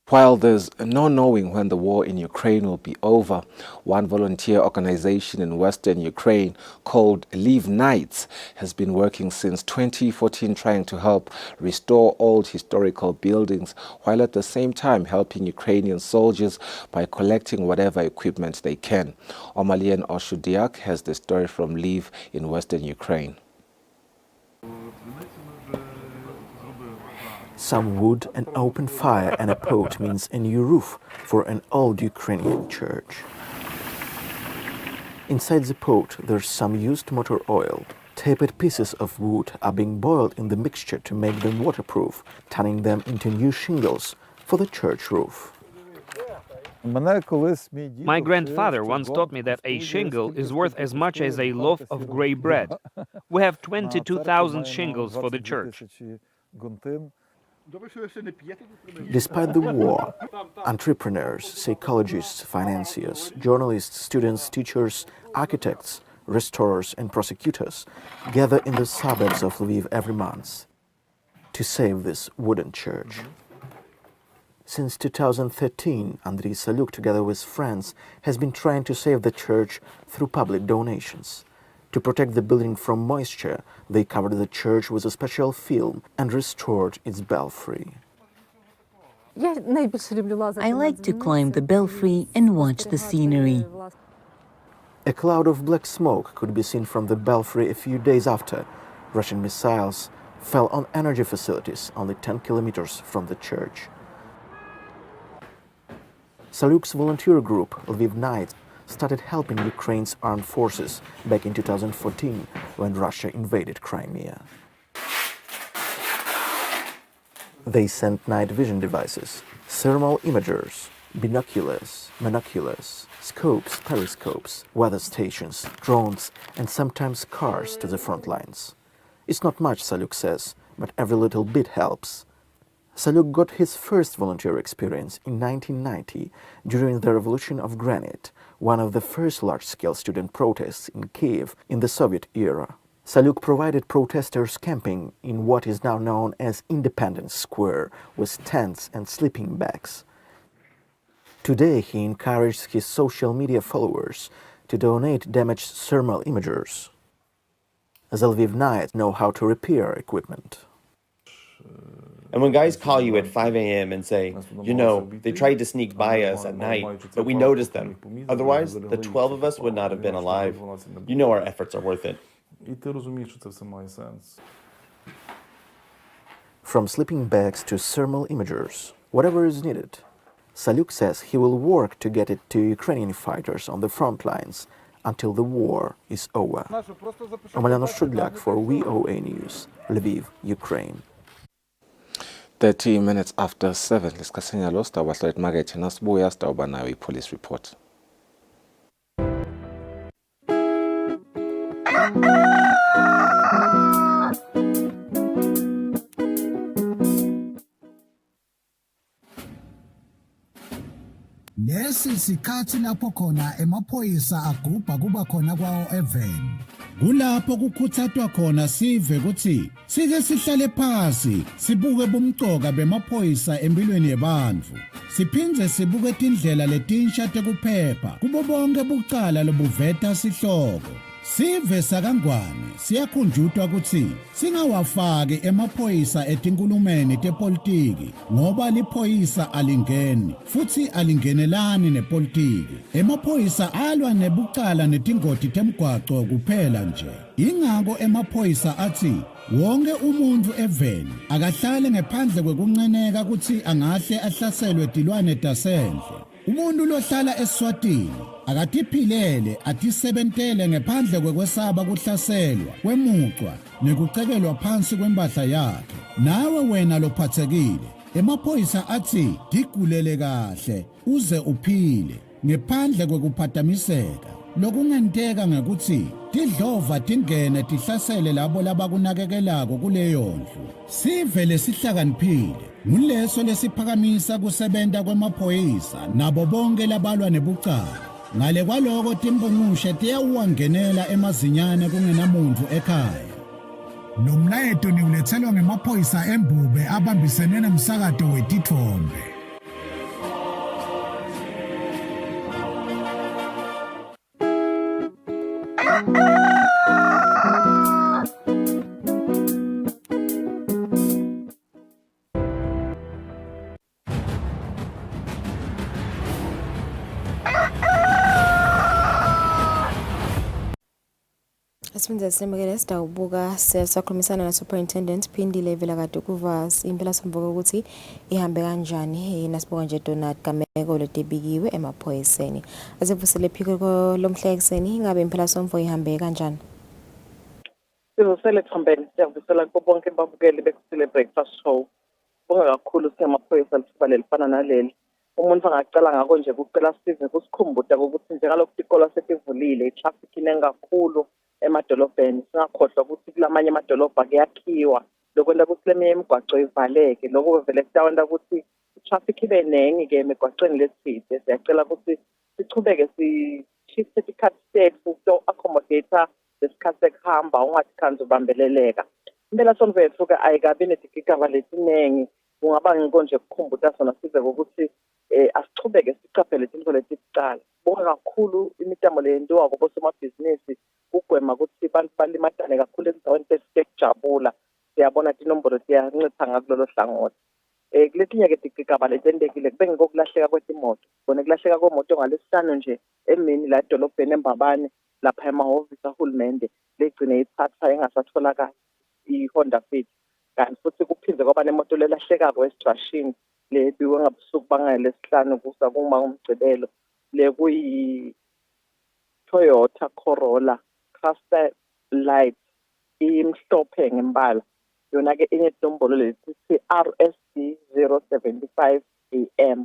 While there's no knowing when the war in Ukraine will be over, one volunteer organization in western Ukraine called Leave Nights has been working since 2014 trying to help restore old historical buildings, while at the same time helping Ukrainian soldiers by collecting whatever equipment they can. Omalien Oshudiak has the story from Leave in western Ukraine.
Some wood, an open fire and a pot means a new roof for an old Ukrainian church. Inside the pot there's some used motor oil. Tapered pieces of wood are being boiled in the mixture to make them waterproof, turning them into new shingles for the church roof.
My grandfather once taught me that a shingle is worth as much as a loaf of grey bread. We have 22,000 shingles for the church.
Despite the war, entrepreneurs, psychologists, financiers, journalists, students, teachers, architects, restorers and prosecutors gather in the suburbs of Lviv every month to save this wooden church. Since 2013, Andriy Saluk, together with friends, has been trying to save the church through public donations. To protect the building from moisture, they covered the church with a special film and restored its belfry.
I like to climb the belfry and watch the scenery.
A cloud of black smoke could be seen from the belfry a few days after Russian missiles fell on energy facilities only 10 kilometers from the church. Saluk's volunteer group, Lviv Nights, started helping Ukraine's armed forces back in 2014 when Russia invaded Crimea. They sent night vision devices, thermal imagers, binoculars, monoculars, scopes, periscopes, weather stations, drones, and sometimes cars to the front lines. It's not much, Saluk says, but every little bit helps. Saluk got his first volunteer experience in 1990 during the Revolution of Granite, one of the first large-scale student protests in Kiev in the Soviet era. Saluk provided protesters camping in what is now known as Independence Square with tents and sleeping bags. Today he encouraged his social media followers to donate damaged thermal imagers. The Lviv Nights know how to repair equipment.
And when guys call you at 5 a.m. and say, you know, they tried to sneak by us at night, but we noticed them. Otherwise, the 12 of us would not have been alive. You know our efforts are worth it.
From sleeping bags to thermal imagers, whatever is needed. Saluk says he will work to get it to Ukrainian fighters on the front lines until the war is over. Omalien Oshudiak for VOA News, Lviv, Ukraine.
30 minutes after 7, lesikhathenya lo sitawuba hlala emakethe nasibuya sitawuba nayo i-police report.
Lesi sikhathi lapho khona emaphoyisa agubha kuba khona kwawo even. Kulapho kukhuthathwa khona sive ukuthi sike sihlale phansi sibuke bumcoka bemaphoyisa empilweni yabantu. Siphindze sibuke indlela letinsha tekuphepha kubo bonke bucala lobuveta sihloko. Sive sakangwane siyakhunjutwa ukuthi singawafaki emaphoyisa etinkulumeni tepolitiki ngoba liphoyisa alingeni futhi alingenelani nepolitiki. Emaphoyisa alwa nebucala netingoti temgwaco kuphela nje. Ingako emaphoyisa athi wonke umuntu eveni akahlale ngaphandle kwekunceneka ukuthi angahle ahlaselwe tilwane tasendle. Umuntu lohlala Eswatini akatiphilele atisebentele ngaphandle kwekwesaba kuhlaselwa kwemucwa nekucekelwa phansi kwempahla yakhe. Nawe wena lophathekile emaphoyisa athi digulele kahle uze uphile ngaphandle kwekuphatamiseka. Lokungenteka ngekuthi tidlova tingene tihlasele labo labakunakekelako kuleyo ndlu. Sive lesihlakaniphile nguleso lesiphakamisa kusebenta kwemaphoyisa nabo bonke labalwa nebucala. Ngale kwaloko timbungushe tiyawuwangenela emazinyane kungenamuntu ekhaya. Nomlayeto niulethelwa ngemaphoyisa embube abambisene nomsakato wetithombe.
Sifundze semukele sidawubuka sakhulumisana na Superintendent Phindile Vilakadukuva impela somvuka ukuthi ihambe kanjani nasibuka nje Donald Gameko letibikiwe emaphoyiseni asevusile phiko lomhlekiseni ingabe impela somvuka ihambe kanjani
Sivusele Thambeni siyavusela kubo bonke babukeli bekusile breakfast show bonke kakhulu singamaphoyisa lithuba lelifana naleli umuntu angacala ngako nje kucela size kusikhumbuta ukuthi njengalokhu isikolo setivulile itraffic iningi kakhulu emadolobheni singakhohlwa ukuthi kulamanye amadolobha kuyakhiwa lokwenda ukuthi leminye imigwaqo ivaleke lokho vele kutawenda ukuthi itraffic ibe nengi ke emigwaqweni lesithile siyacela ukuthi sichubeke sishifte isikhathi sethu to accommodate lesikhathi sekuhamba ungathi khanzi ubambeleleka impela somvethu ke ayikabi nedigigaba letinengi kungaba ngikonje kukhumbuta sona size ukuthi asichubeke siqaphele izinto letikucala bonke kakhulu imitamo leyenziwa kubosomabhizinisi kugwema ukuthi abantu balimatane kakhulu ezindaweni sekujabula siyabona inombolo siyancipha ngakulolo hlangothi kuletinye ke digigaba letendekile kube ngokulahleka kwetimoto bona kulahleka kwemoto ngalesihlanu nje emini la edolobheni eMbabane lapha emahhovisi ahulumende legcine ithatha engasatholakala iHonda Fit kanti futhi kuphinde kwaba nemoto lelahlekako esitrashini lebiwe ngabusuku bangalesihlanu kusa kuma umgcibelo le kuyi Toyota Corolla Cluster Light imhlophe ngembala yona ke inetombolo lesithi RSD 075 AM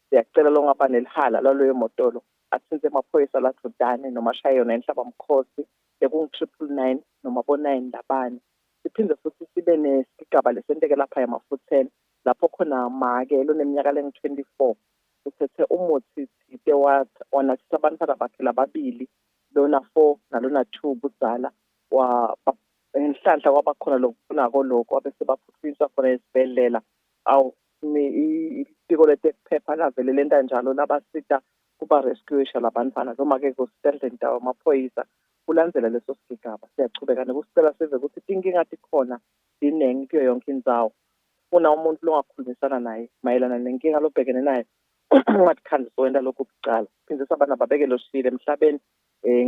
siyacela longaba nelihala laloyo motolo athinze amaphoyisa lathudane noma shayona enhlaba mkhosi beku999 noma bo9 labane siphinde futhi sibe nesigaba lesenteke lapha emafutheni lapho khona make loneminyaka lengu24 uthethe umuthi sithe wanathisa abantwana bakhe lababili lona 4 nalona 2 budzala enhlanhla kwabakhona lokufunako lokho abese baphuthiswa khona esibhedlela awu isiko letekuphepha lavele lenta njalo labasita kuba rescuesha labantwana noma ke kusitende ndawo amaphoyisa kulandzela leso sigaba siyachubeka nekusicela size ukuthi inkinga tikhona dinengi kuyo yonke indzawo una umuntu longakhulumisana naye mayelana nenkinga lobhekene naye ungathi khanzi soenda lokhu kucala phindze sabana babeke loshile emhlabeni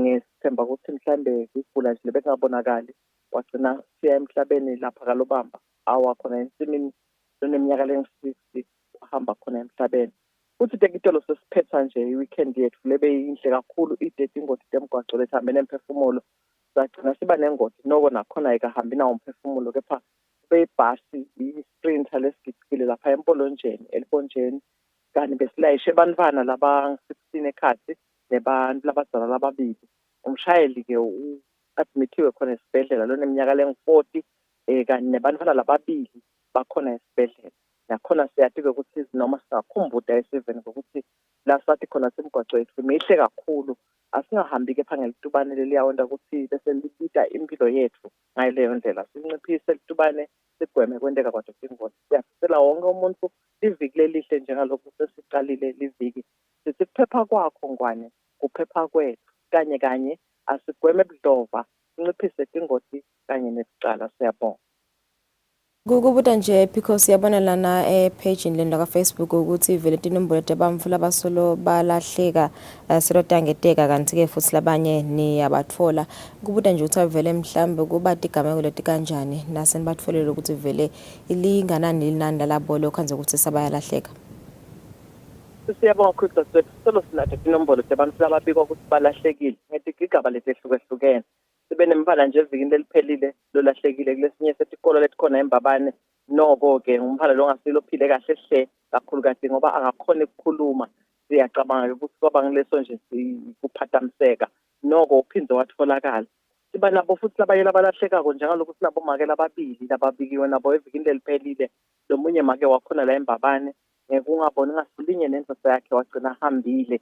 ngesithemba ukuthi mhlambe kugula nje lebekungabonakali wagcina siya emhlabeni lapha kalobamba awakhona ensimini loneminyaka lengu60 wahamba khona emhlabeni futhi tekitolo sesiphetha nje iweekend yethu lebe yinhle kakhulu idate ingoti temgwaqo lethambe nemphefumulo sagcina siba nengoti noko nakhona ayikahambi nawo umphefumulo kepha bebhasi i-sprinter lesigicile lapha empolonjeni elibonjeni kanti besilayishe abantwana laba-16 ekhathi nebantu labadzala lababili umshayeli ke u-admithiwe khona esibhedlela loneminyaka lengu40 kanti nebantwana lababili bakhona esibhedlela nakhona siyathi-ke ukuthi noma singakhumbuta esiveni ngokuthi la sathi khona semgwaqo yethu mihle kakhulu asingahambi-ke phangela litubane leliyawenda ukuthi bese libita impilo yethu ngaleyo ndlela sinciphise litubane sigweme kwenteka kwazo ingozi siyafisela wonke umuntu liviki lelihle njengalokhu sesiqalile liviki sithi kuphepha kwakho ngwane kuphepha kwethu kanye kanye asigweme budlova sinciphise ingozi kanye nesicala siyabonga
kukubuta nje because siyabona lana page lenda ka Facebook ukuthi vele tinombolo tebamfula basolo balahleka selotangeteka kanti ke futhi labanye ni abatfola kubuta nje ukuthi vele mhlambe kuba tigameko leti kanjani naseni batfolele ukuthi vele ilinganani linanda labo lokho ukuthi sabayalahleka
siyabonga Christos solo sinathe tinombolo tebamfula babikwa ukuthi balahlekile ngetigigaba letehlukehlukene sibe nemibala nje evikini leliphelile lolahlekile kulesinye setikolo letikhona eMbabane noko ke umbhala longasilo phile kahle hle kakhulu kade ngoba angakhona ukukhuluma siyacabanga ukuthi kwaba ngileso nje kuphathamiseka noko uphinde watholakala siba nabo futhi labayela balahlekako njengalokhu sinabo make lababili lababikiwe nabo evikini leliphelile lomunye make wakhona la eMbabane kungaboni ngasulinye nendoda yakhe wagcina hambile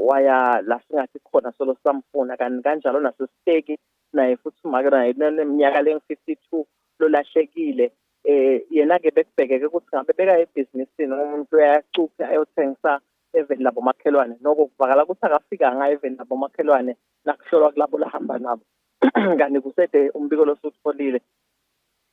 waya la singathi khona solo samfuna kanti kanjalo nasesiteki naye futhi make naye neminyaka lengu52 lolahlekile yena ke bekubhekeke ukuthi ngabe beka ebhizinisini umuntu uyacupha ayothengisa even labo makhelwane noko kuvakala ukuthi akafika ngayo even labo makhelwane nakuhlolwa kulabo lahamba nabo kanti kusede umbiko losutfolile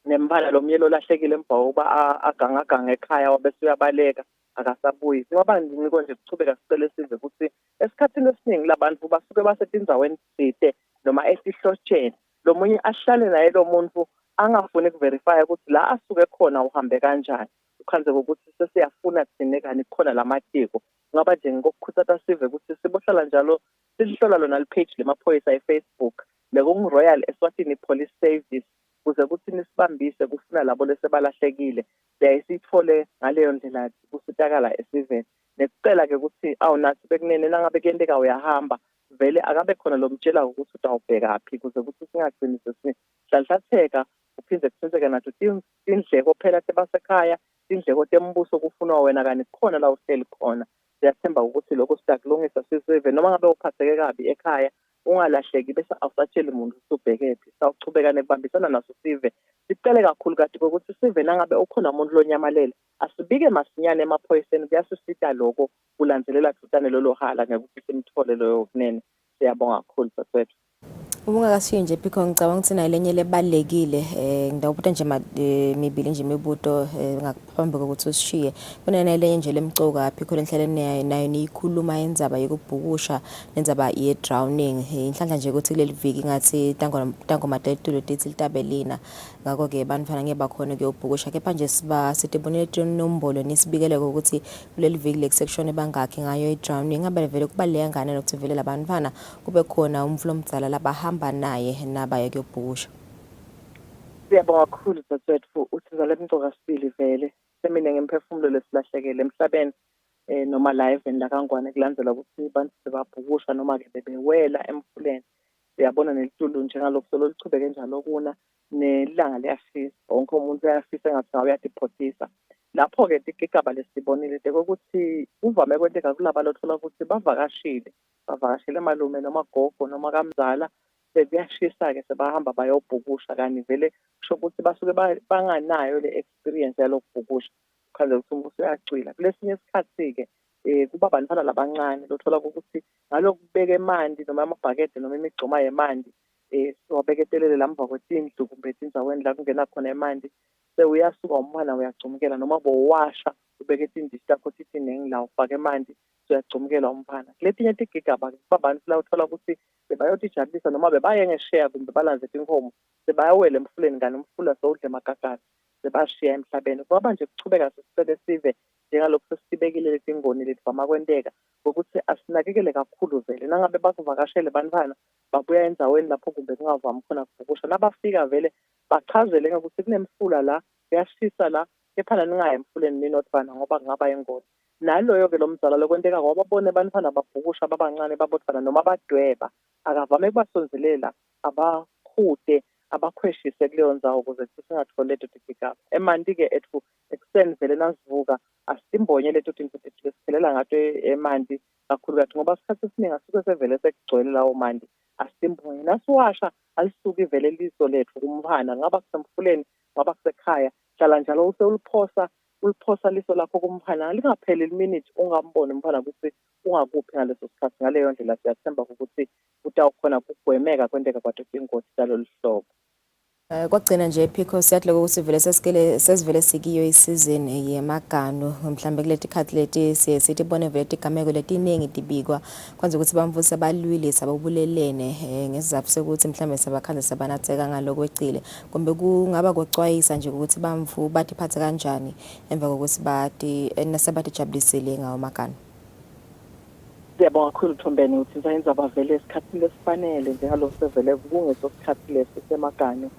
nembala lomyelo lahlekile emva kokuba agangaganga ekhaya wabese uyabaleka akasabuyi ngoba ngiko nje kuchubeka sicela size ukuthi esikhathini esiningi labantu basuke basetindzaweni zide noma esihlotsheni lo munye ahlale naye lo muntu angafuni ukuverifya ukuthi la asuke khona uhambe kanjani ukhanze ukuthi sesiyafuna thine kani khona lamatiko ngaba nje ngokukhuthatha sive ukuthi sibohlala njalo sihlola lona le-page lemaphoyisa e-Facebook bekungu-Royal Eswatini Police Service kuze kuthi nisibambise kufuna labo lesebalahlekile siyayisithole ngaleyo ndlela kusitakala esiveni nesicela-ke ukuthi nathi bekunene nangabe kuyenteka uyahamba vele akabe khona lo mtshela ukuthi utawubhekaphi kuze ukuthi singagcini sesihlahlatheka kuphinde kusenzeke nathi tindleko phela sebasekhaya tindleko tembuso kufunwa wena kanti khona la uhleli khona siyathemba ukuthi lokho siyakulungisa sisive noma ngabe uphatheke kabi ekhaya ungalahleki bese awusatsheli muntu usubhekephi sawuchubeka nekubambisana naso sive sicele kakhulu kade kokuthi sive nangabe ukhona umuntu lonyamalele asibike masinyane emaphoyiseni kuyasisita lokho kulandzelela thutane lolo hala ngekuthi simthole loyo kunene siyabonga kakhulu saswethu.
Ungakashiye nje because ngicabanga ukuthi nalenye lebalekile ngidawubuta nje mibili nje imibuto ngaphambi kokuthi usishiye kuna nalenye nje lemcoka phiko lenhlaleni nayo niyikhuluma indzaba yokubhukusha nenzaba ye drowning inhlanhla nje ukuthi kuleli viki ngathi tango matetulu tithi litabelina ngakho ke banifana ngeba khona kuyobhukusha kepha nje sitibonile inombolo nisibikele ukuthi kuleli viki le section ebangakhi ngayo i drowning ngabe vele kubaleka ngane nokuthi vele labantwana kube khona umfulo omdzala labahamba naye nabaya kuyobhukusha.
Siyabonga kakhulu saswethu usiza lemcoka sibili vele semine ngemphefumulo lesilahlekele emhlabeni noma live la kangwane kulandzela ukuthi bantu sebabhukusha noma ke bebewela emfuleni siyabona nelitulu njengalokho lolichubeke njalo kuna nelanga liyashisa wonke umuntu uyafisa engathi ngabe uyadiphothisa lapho ke igigaba lesibonile ukuthi uvame kwenteka kulaba lothola ukuthi bavakashile malume noma gogo noma kamzala sekuyashisa-ke sebahamba bayobhukusha kanti vele kusho ukuthi basuke banganayo le experience yalokubhukusha ukhanze ukuthi umuntu uyacwila kulesinye isikhathi-ke kuba abantwana labancane lothola ukuthi ngalokubeka emanti noma amabhakede noma imigcoma yemanti siwabeketelele lamva kwetindlu kumbe etindzaweni la kungena khona emanti sewuyasuka umntwana uyagcumukela noma bowasha ubeke tindishi takho tiningi la ufake emanti uyagcumukelwa umntwana kuletinye tigigaba kuba abantu la uthola ukuthi bebayotijabulisa noma bebaye ngesheya kumbe balanze tinkomo sebayawela emfuleni kanti umfula sewudle magagasi sebashiya emhlabeni kwaba nje kuchubeka sisicele sive njengalokhu sesibekile letingoni letivama kwenteka ukuthi asinakekele kakhulu vele nangabe bakuvakashele bantwana babuya endaweni lapho kumbe kungavami khona kubhukusha nabafika vele bachazele ngokuthi kunemfula la kuyashisa la kephana ningayi emfuleni ninotfana ngoba kungaba ingozi naloyo-ke lo mzala lokwenteka ngoba babone bantwana babhukusha babancane babotfana noma badweba akavame kubasonzelela abahude abakhweshise kuleyo ndzawo ukuze singatholi leto tigigaba emanti-ke ethu ekuseni vele nasivuka asimbonye leto tinto siphelela ngato emanti kakhulu kathi ngoba isikhathi esiningi asuke sevele sekugcwele lawo manti asimbonye nasiwasha alisuki vele liso lethu kumphana ngaba kusemfuleni ngaba kusekhaya hlala njalo uliphosa liso lakho kumphana lingapheli iminute ungamboni umphana ukuthi ungakuphi ngaleso sikhathi ngaleyo ndlela siyathemba ukuthi kutawukhona kugwemeka kwenteka kwathi ingozi zalolu hlobo.
Kwagcina nje phiko siyathile ukuthi vele sesivele sikiyo isizini yemagano mhlambe kuleti khathi leti sithi bone vele tigameko letiningi tibikwa kwanze ukuthi bamvuse balwile sababulelene ngesizathu sokuthi mhlambe sabakhanze sabanatheka ngalokweqile kumbe kungaba kwacwayisa nje ukuthi bamvu bathi phatha kanjani emva kokuthi bathi nasebathi jabulisile ngawo magano.
Siyabonga kakhulu Thombeni uthi sayenza abavele esikhathini lesifanele njengalo sevele kungeso sikhathi lesi semagano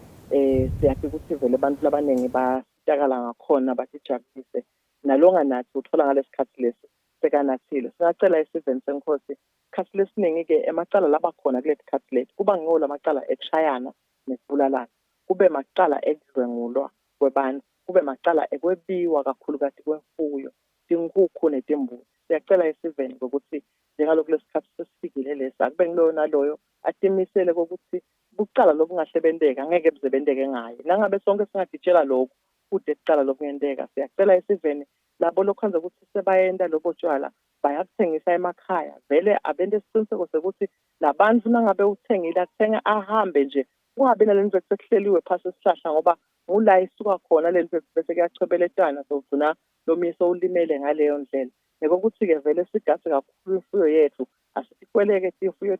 siyakhe ukuthi vele abantu labaningi basitakala ngakhona batijabulise nalonga nathi uthola ngalesikhathi lesi sekanathile singacela isizini senkosi isikhathi lesiningi-ke emacala labakhona kuleti khathi leti kuba ngiwo macala ekushayana nekubulalana kube macala ekudlwengulwa kwebantu kube macala ekwebiwa kakhulu kati kwemfuyo tinkukhu netimbuzi siyacela isiveni ngokuthi njengalokhu lesikhathi sesifikile lesi akube ngiloyo naloyo atimisele kokuthi bucala lobungahlebenteka angeke buzebenteke ngaye nangabe sonke singaditshela lokhu kude kucala lokungenteka siyacela isiveni labo lokwenza ukuthi sebayenda lobo tshwala bayakuthengisa emakhaya vele abente isiqiniseko sokuthi labantu nangabe uthengile akuthenga ahambe nje kungabi nalento sekuhleliwe phasi esihlahla ngoba ngula isuka khona lento bese kuyachebeletana sogcina lomiso ulimele ngaleyo ndlela njengokuthi ke vele sigase kakhulu imfuyo yethu asikweleke tifuyo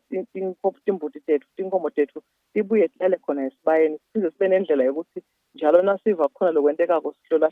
timbuti tethu tinkomo tethu tibuye tilale khona esibayeni siphinde sibe nendlela yokuthi njalo nasiva khona lokwentekako sihlola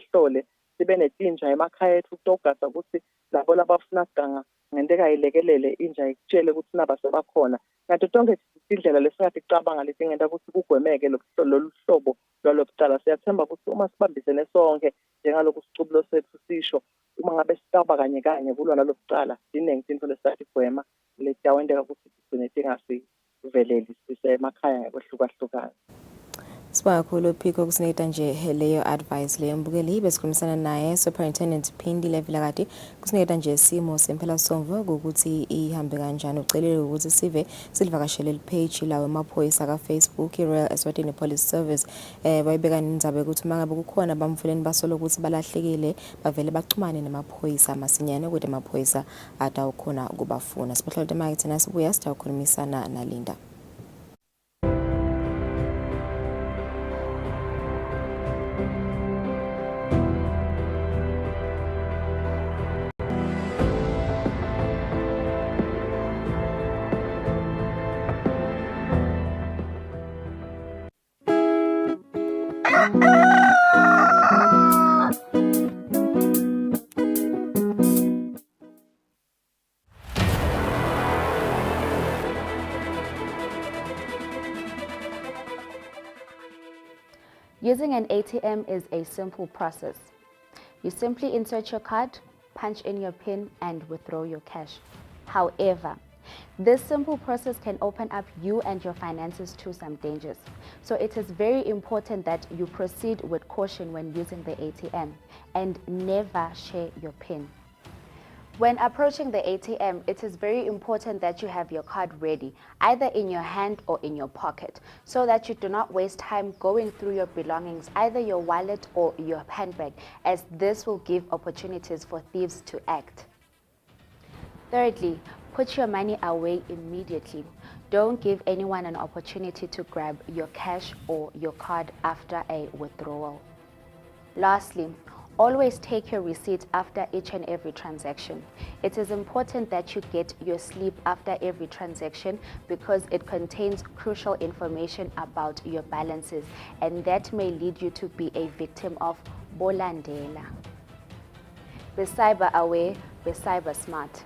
sibe netinja emakhaya ethu ukutogada ukuthi labo labafuna kuganga ngenteka ilekelele inja ikutshele ukuthi naba sebakhona kanti tonke indlela lesingathi kucabanga letingenta ukuthi kugwemeke lolu hlobo lwalokuqala. Siyathemba ukuthi uma sibambisene sonke njengaloku sicubulo sethu sisho uma ngabe sicaba kanye kulwa nalokuqala ziningi into lesathi gwema letiyawenteka ukuthi sigcine tingasiveleli sisemakhaya ngokwehlukahlukana.
Sibonga kakhulu Phiko kusinika nje leyo advice leyo mbukeli besikhulumisana naye Superintendent Phindile Vilakati kusinika nje simo sempela somvo ukuthi ihambe kanjani ucelele ukuthi sive silivakashele page lawo emaphoyisa ka Facebook Royal Eswatini Police Service bayibeka indaba ukuthi mangabe kukhona bamvuleni basolo ukuthi balahlekile bavele bachumane nemaphoyisa masinyane ukuthi emaphoyisa atawukhona kubafuna. Sibahlola tema thina sibuya sitawukhulumisana na Linda.
Using an ATM is a simple process. You simply insert your card, punch in your PIN, and withdraw your cash. However, this simple process can open up you and your finances to some dangers. So it is very important that you proceed with caution when using the ATM and never share your PIN. When approaching the ATM, it is very important that you have your card ready, either in your hand or in your pocket, so that you do not waste time going through your belongings, either your wallet or your handbag, as this will give opportunities for thieves to act. Thirdly, put your money away immediately. Don't give anyone an opportunity to grab your cash or your card after a withdrawal. Lastly, always take your receipt after each and every transaction. It is important that you get your sleep after every transaction because it contains crucial information about your balances, and that may lead you to be a victim of bolandela. Be cyber aware, be cyber smart.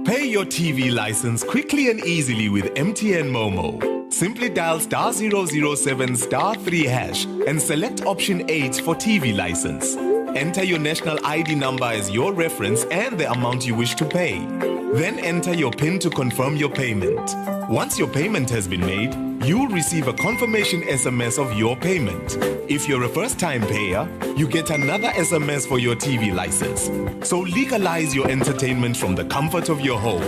Pay your TV license quickly and easily with MTN Momo. Simply dial *007 *3 hash and select option 8 for TV license. Enter your national ID number as your reference and the amount you wish to pay. Then enter your PIN to confirm your payment. Once your payment has been made, you'll receive a confirmation SMS of your payment. If you're a first-time payer, you get another SMS for your TV license. So legalize your entertainment from the comfort of your home.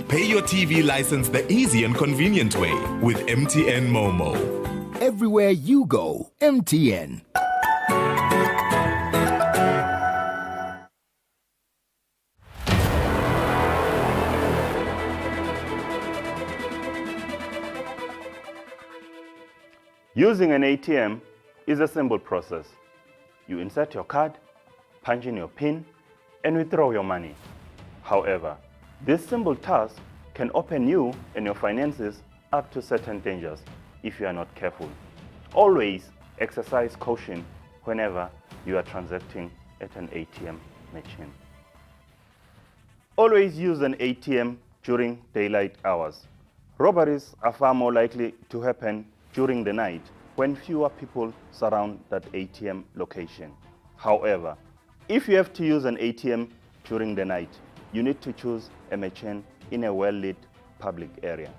Pay your TV license the easy and convenient way with MTN Momo.
Everywhere you go, MTN.
Using an ATM is a simple process. You insert your card, punch in your PIN, and withdraw your money. However, this simple task can open you and your finances up to certain dangers if you are not careful. Always exercise caution whenever you are transacting at an ATM machine. Always use an ATM during daylight hours. Robberies are far more likely to happen during the night when fewer people surround that ATM location. However, if you have to use an ATM during the night, you need to choose a machine in a well-lit public area.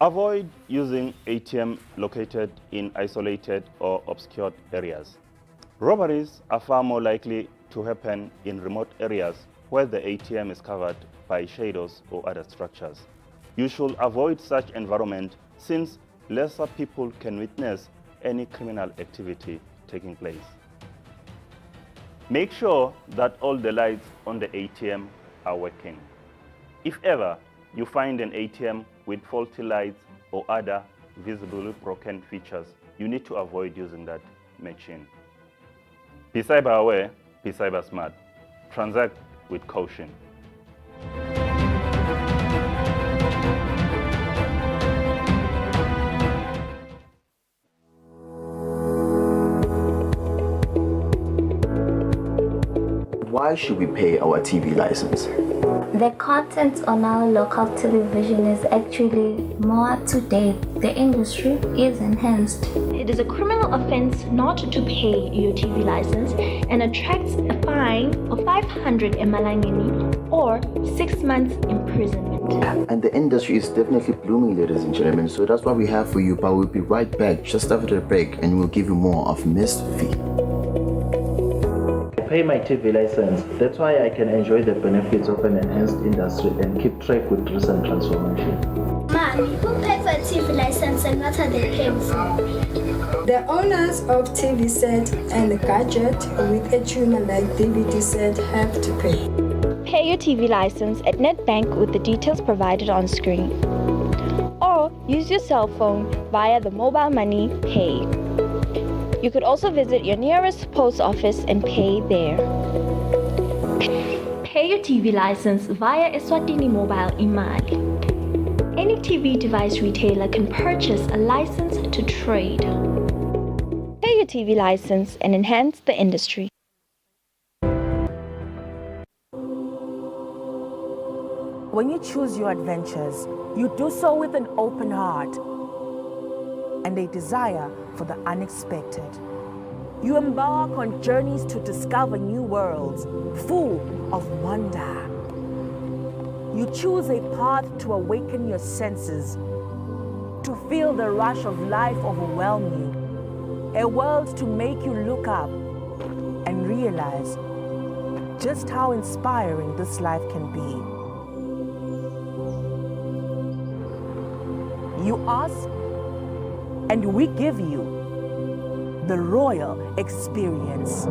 Avoid using ATM located in isolated or obscured areas. Robberies are far more likely to happen in remote areas where the ATM is covered by shadows or other structures. You should avoid such environment since lesser people can witness any criminal activity taking place. Make sure that all the lights on the ATM are working. If ever you find an ATM with faulty lights or other visibly broken features, you need to avoid using that machine. Be cyber aware, be cyber smart. Transact with caution.
Why should we pay our TV license?
The content on our local television is actually more up to date. The industry is enhanced.
It is a criminal offense not to pay your TV license and attracts a fine of 500 emalangeni or 6 months imprisonment.
And the industry is definitely blooming, ladies and gentlemen. So that's what we have for you. But we'll be right back just after the break and we'll give you more of Miss V.
Pay my TV license. That's why I can enjoy the benefits of an enhanced industry and keep track with recent transformation.
Mommy, who paid for a TV license and what are they paying for?
The owners of TV set and a gadget with a tuner like DVD set have to pay.
Pay your TV license at NetBank with the details provided on screen. Or use your cell phone via the mobile money pay. You could also visit your nearest post office and pay there. Pay your TV license via Eswatini Mobile Imali. Any TV device retailer can purchase a license to trade. Pay your TV license and enhance the industry.
When you choose your adventures, you do so with an open heart and a desire for the unexpected. You embark on journeys to discover new worlds, full of wonder. You choose a path to awaken your senses, to feel the rush of life overwhelm you, a world to make you look up and realize just how inspiring this life can be. You ask, and we give you the royal experience.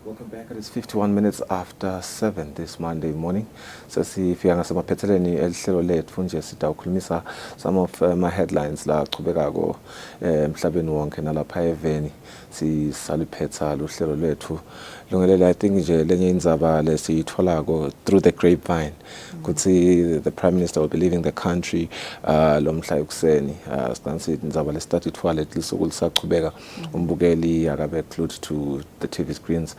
Welcome back. It is 51 minutes after 7 this Monday morning. Sesifika ngasemaphetheleni elihlelo lethu nje sitawukhulumisa some of my headlines la qhubekako emhlabeni wonke nalapha eveni sisaliphetha lo hlelo lethu lungelela I think nje lenye indzaba lesiyitholako through the grapevine kuthi the prime minister will be leaving the country lomhla ekuseni siqanisithi indzaba lesithathu ithwale lisuku lisaqhubeka umbukeli akabe glued to the TV screens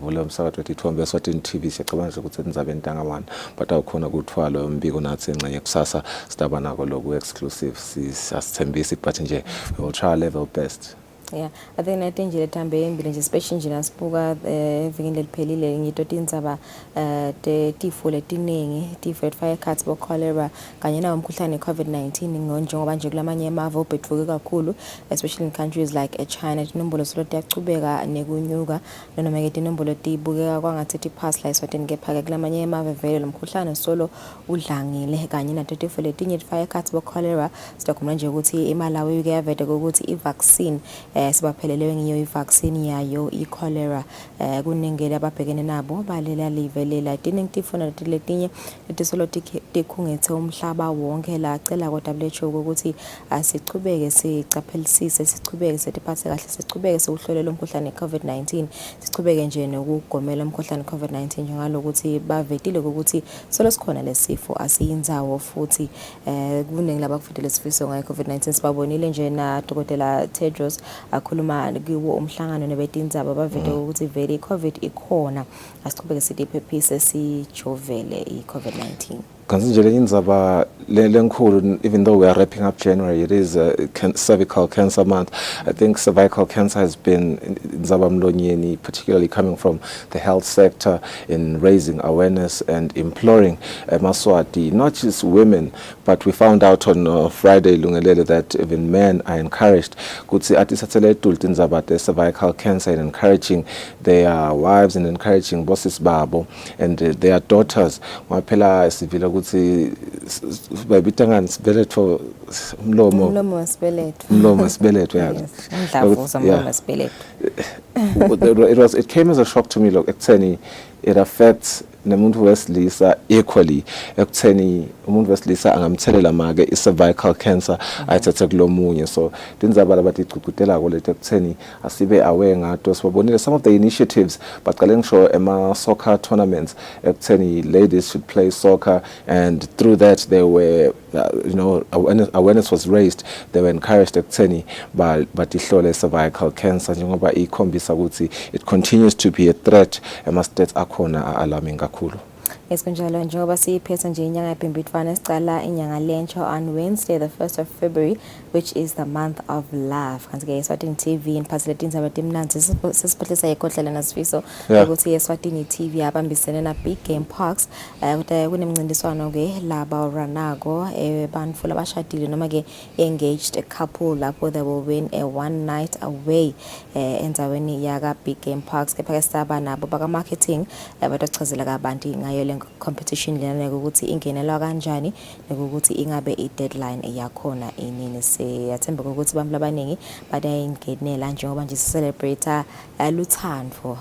vula umsakazo wethu Eswatini TV siyacabanga ukuthi indzaba entanga but awukhona kuthwala umbiko nathi engxenye kusasa sidaba nako loku exclusive sisithembisi but nje we will try our level best.
Yeah, I think nathi nje lethambe embili nje especially nje nasibuka evikini leliphelile ngitoti indzaba tifo letiningi tifo efire cuts bo cholera kanye nawo umkhuhlane COVID-19 njengoba nje kulamanye emava obhethuke kakhulu especially in countries like China inombolo soloti yachubeka nekunyuka noma ke inombolo tibukeka kwangathi pass la Eswatini kepha kulamanye emava vele lomkhuhlane solo udlangile kanye nato tifo letinye fire cuts bo cholera sidakhuluma nje ukuthi eMalawi ke yavete ukuthi i-vaccine sibaphelelewe ngiyo i-vaccine yayo i-cholera kunengele ababhekene nabo balela livelela tinengtifuna letinye letisolo tikhungethe umhlaba wonke la cela ko WHO ukuthi asichubeke sicaphelisise sichubeke setiphathe kahle sichubeke sokuhlolela umkhuhlane COVID-19 sichubeke nje nokugomela umkhuhlane COVID-19 njengalokuthi bavetile ukuthi solo sikhona lesifo asiyinzawo futhi kuningi labakufundile sifiso ngayo COVID-19 sibabonile nje na Dr. Tedros akhuluma kiwo umhlangano nebetindzaba bavete ukuthi vele i-COVID ikhona asichubeke sidiphephise sijovele i-COVID-19.
Kanzinje lenye indzaba lenkulu even though we are wrapping up January it is cervical cancer month. I think cervical cancer has been indzaba mlonyeni particularly coming from the health sector in raising awareness and imploring Maswati not just women but we found out on Friday lungelele that even men are encouraged kutsi atisatele tulti indzaba the cervical cancer and encouraging their wives and encouraging bosses babo and their daughters waphela sivile ukuthi babitangani sibeletho umlomo wesibeletho
umdlavuza umlomo wesibeletho.
It came as a shock to me look ekutheni it affects nemuntu wesilisa equally ekutheni umuntu wesilisa angamthelela make i-cervical cancer ayithathe kulomunye. So tindzaba labatigcugcutelako leti ekutheni asibe aware ngato. Sibabonile some of the initiatives baqale ngisho ema-soccer tournaments ekutheni ladies should play soccer, and through that they were awareness was raised. They were encouraged ekutheni batihlole cervical cancer njengoba ikhombisa ukuthi it continues to be a threat ema-states akhona a-alarming kakhulu.
Kunjalo njengoba siyiphethe nje inyanga yebhimbidvwane sicala inyanga lentsha on Wednesday the 1st of February, which is the month of love. Kanti-ke Eswatini TV iniphathele tindzaba timnanzi sesiphathisa yekhohlela nasifiso ukuthi Eswatini TV abambisene na Big Game Parks ukuthi kunemncintiswano-ke laba oranako bantfu labashadile noma-ke engaged couple lapho they will win a one night away endzaweni yaka Big Game Parks. Kepha-ke sitaba nabo baka-marketing batochazela kabanti ngayo le competition lena ukuthi ingenelwa kanjani nokuthi ingabe i-deadline yakhona inini. Siyathemba ukuthi abantu abaningi bayayingenela njengoba nje si-celebrate luthando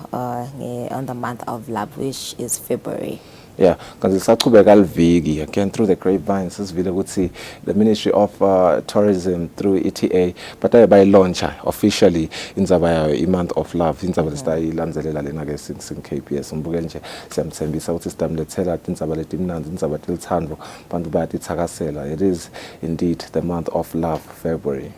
on the month of love, which is February.
Yeah, kanti sachubeka liviki again through the grapevine sisivile ukuthi the Ministry of Tourism through ETA bataye bayilauncha officially indzaba yayo i-month of love. Indzaba lesitayilandzelela lena ke sin KBS umbukele nje siyamthembisa ukuthi sidamlethela indzaba letimnanzi, indzaba tilithando bantu bayatithakasela. It is indeed the month of love, February.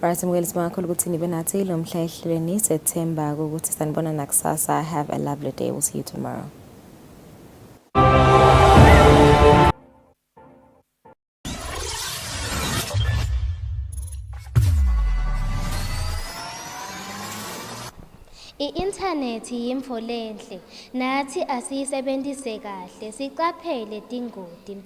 Right, simukele sibakhulu ukuthi nibe nathi lo mhla ehlelweni September ukuthi sanibona nakusasa. Have a lovely day. We'll see you tomorrow.
I-inthanethi yimvo lenhle, nathi asiyisebentise kahle, sicaphele tingoti.